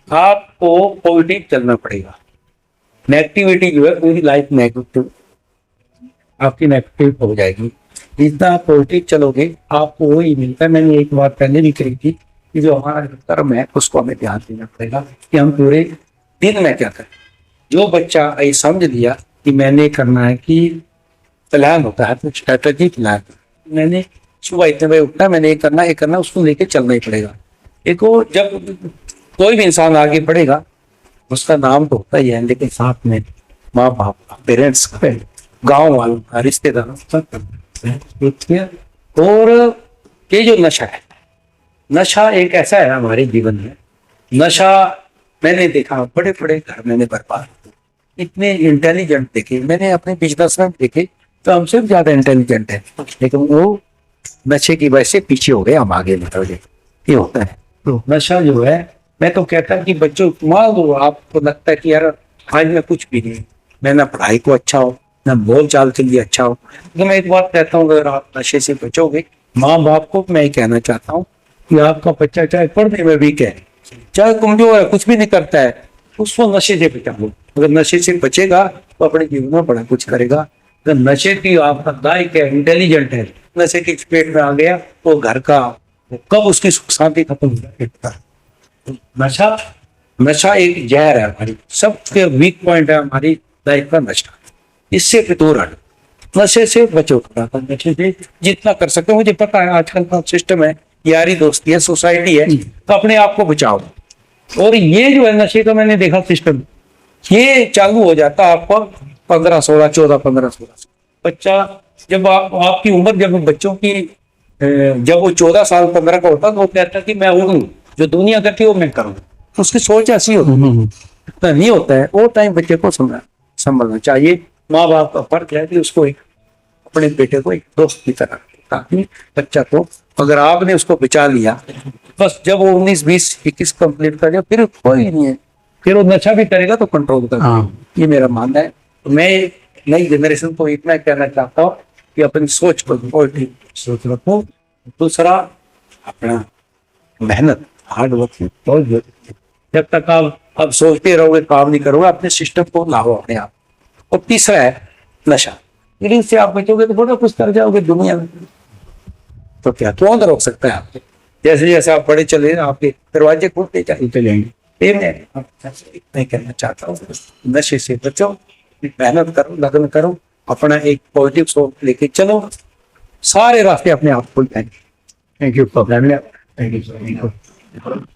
आपको पॉजिटिव चलना पड़ेगा। नेगेटिविटी जो है पूरी लाइफ नेगेटिव, आपकी नेगेटिव हो जाएगी। जितना आप पॉजिटिव चलोगे आपको वही मिलता है। मैंने एक बात पहले भी कही थी कि जो हमारा कर्म है उसको हमें ध्यान देना पड़ेगा कि हम पूरे दिन में क्या करें। जो बच्चा ये समझ लिया कि मैंने करना है, कि प्लान होता है तो स्ट्रेटजी प्लान, मैंने सुबह इतने बजे उठना, मैंने ये करना, उसको लेके चलना ही पड़ेगा। एक वो जब कोई भी इंसान आगे बढ़ेगा उसका नाम तो होता ही है, लेकिन साथ में माँ बाप, पेरेंट्स का, गाँव वालों का, रिश्तेदारों का। और ये जो नशा है, नशा एक ऐसा है हमारे जीवन में, नशा मैंने देखा बड़े बड़े घर मैंने बर्बाद, इतने इंटेलिजेंट देखे मैंने, अपने बिजनेसमैन देखे तो हमसे भी ज्यादा इंटेलिजेंट है, लेकिन वो नशे की वजह से पीछे हो गए, हम आगे निकल गए। ये होता है। तो नशा जो है, मैं तो कहता कि बच्चों मान लो आपको लगता है कि यार आज मैं कुछ भी नहीं, मैं ना पढ़ाई को अच्छा हो ना बोल चाल के लिए अच्छा हो, तो मैं एक बात कहता हूँ, अगर आप नशे से बचोगे, माँ बाप को मैं ये कहना चाहता हूँ कि आपका बच्चा चाहे पढ़ने में वीक है, चाहे कमजोर है, कुछ भी नहीं करता है, उसको नशे से बचाओ। अगर नशे से बचेगा तो अपने जीवन में बड़ा कुछ करेगा। अगर नशे की आपका दायक है, इंटेलिजेंट है, नशे की चपेट में आ गया तो घर का कब उसकी सुख शांति खत्म हो जाएगा। नशा एक जहर है हमारी, सबसे वीक पॉइंट है हमारी लाइफ का नशा। इससे भी दूर हटो, नशे से बचो, नशे से जितना कर सकते हो। मुझे पता है आजकल का सिस्टम है यारी दोस्ती है, सोसाइटी है, तो अपने आप को बचाओ। और ये जो है नशे का मैंने देखा सिस्टम, ये चालू हो जाता है आपको 15, 16, 14, 15, 16 बच्चा जब आपकी उम्र, जब बच्चों की जब वो 14 साल 15 का होता तो वो कहता है कि मैं हूँ जो दुनिया करती है वो मैं करूँ। उसकी सोच ऐसी होती है, इतना नहीं होता है। वो टाइम बच्चे को संभलना चाहिए। माँ बाप का फर्ज है कि उसको एक अपने बेटे को एक दोस्त की तरह, ताकि बच्चा को, अगर आपने उसको बचा लिया, बस जब वो 19, 20, 21 कंप्लीट कर लिया फिर कोई नहीं है, फिर वो नशा भी करेगा तो कंट्रोल कर। हाँ। ये मेरा मानना है। तो मैं नई जनरेशन को इतना कहना चाहता हूँ कि अपनी सोच पर पॉजिटिव सोच रखो। दूसरा, अपना मेहनत, हार्ड वर्क बहुत जरूरी है। जब तक आप अब सोचते रहोगे, काम नहीं करोगे, अपने सिस्टम को लाओ अपने आप। और तीसरा है नशा। यदि इससे आप बचोगे तो बड़ा कुछ कर जाओगे दुनिया में। तो क्या कौन रोक सकता है आपको? जैसे जैसे आप बड़े चले आपके दरवाजे खुलते जाएंगे। ये मैं नहीं कहना चाहता हूँ, नशे से बचो, मेहनत करो, लगन करो, अपना एक पॉजिटिव सोच लेके चलो, सारे रास्ते अपने आप खुल जाएंगे। थैंक यू फॉर धन्यवाद।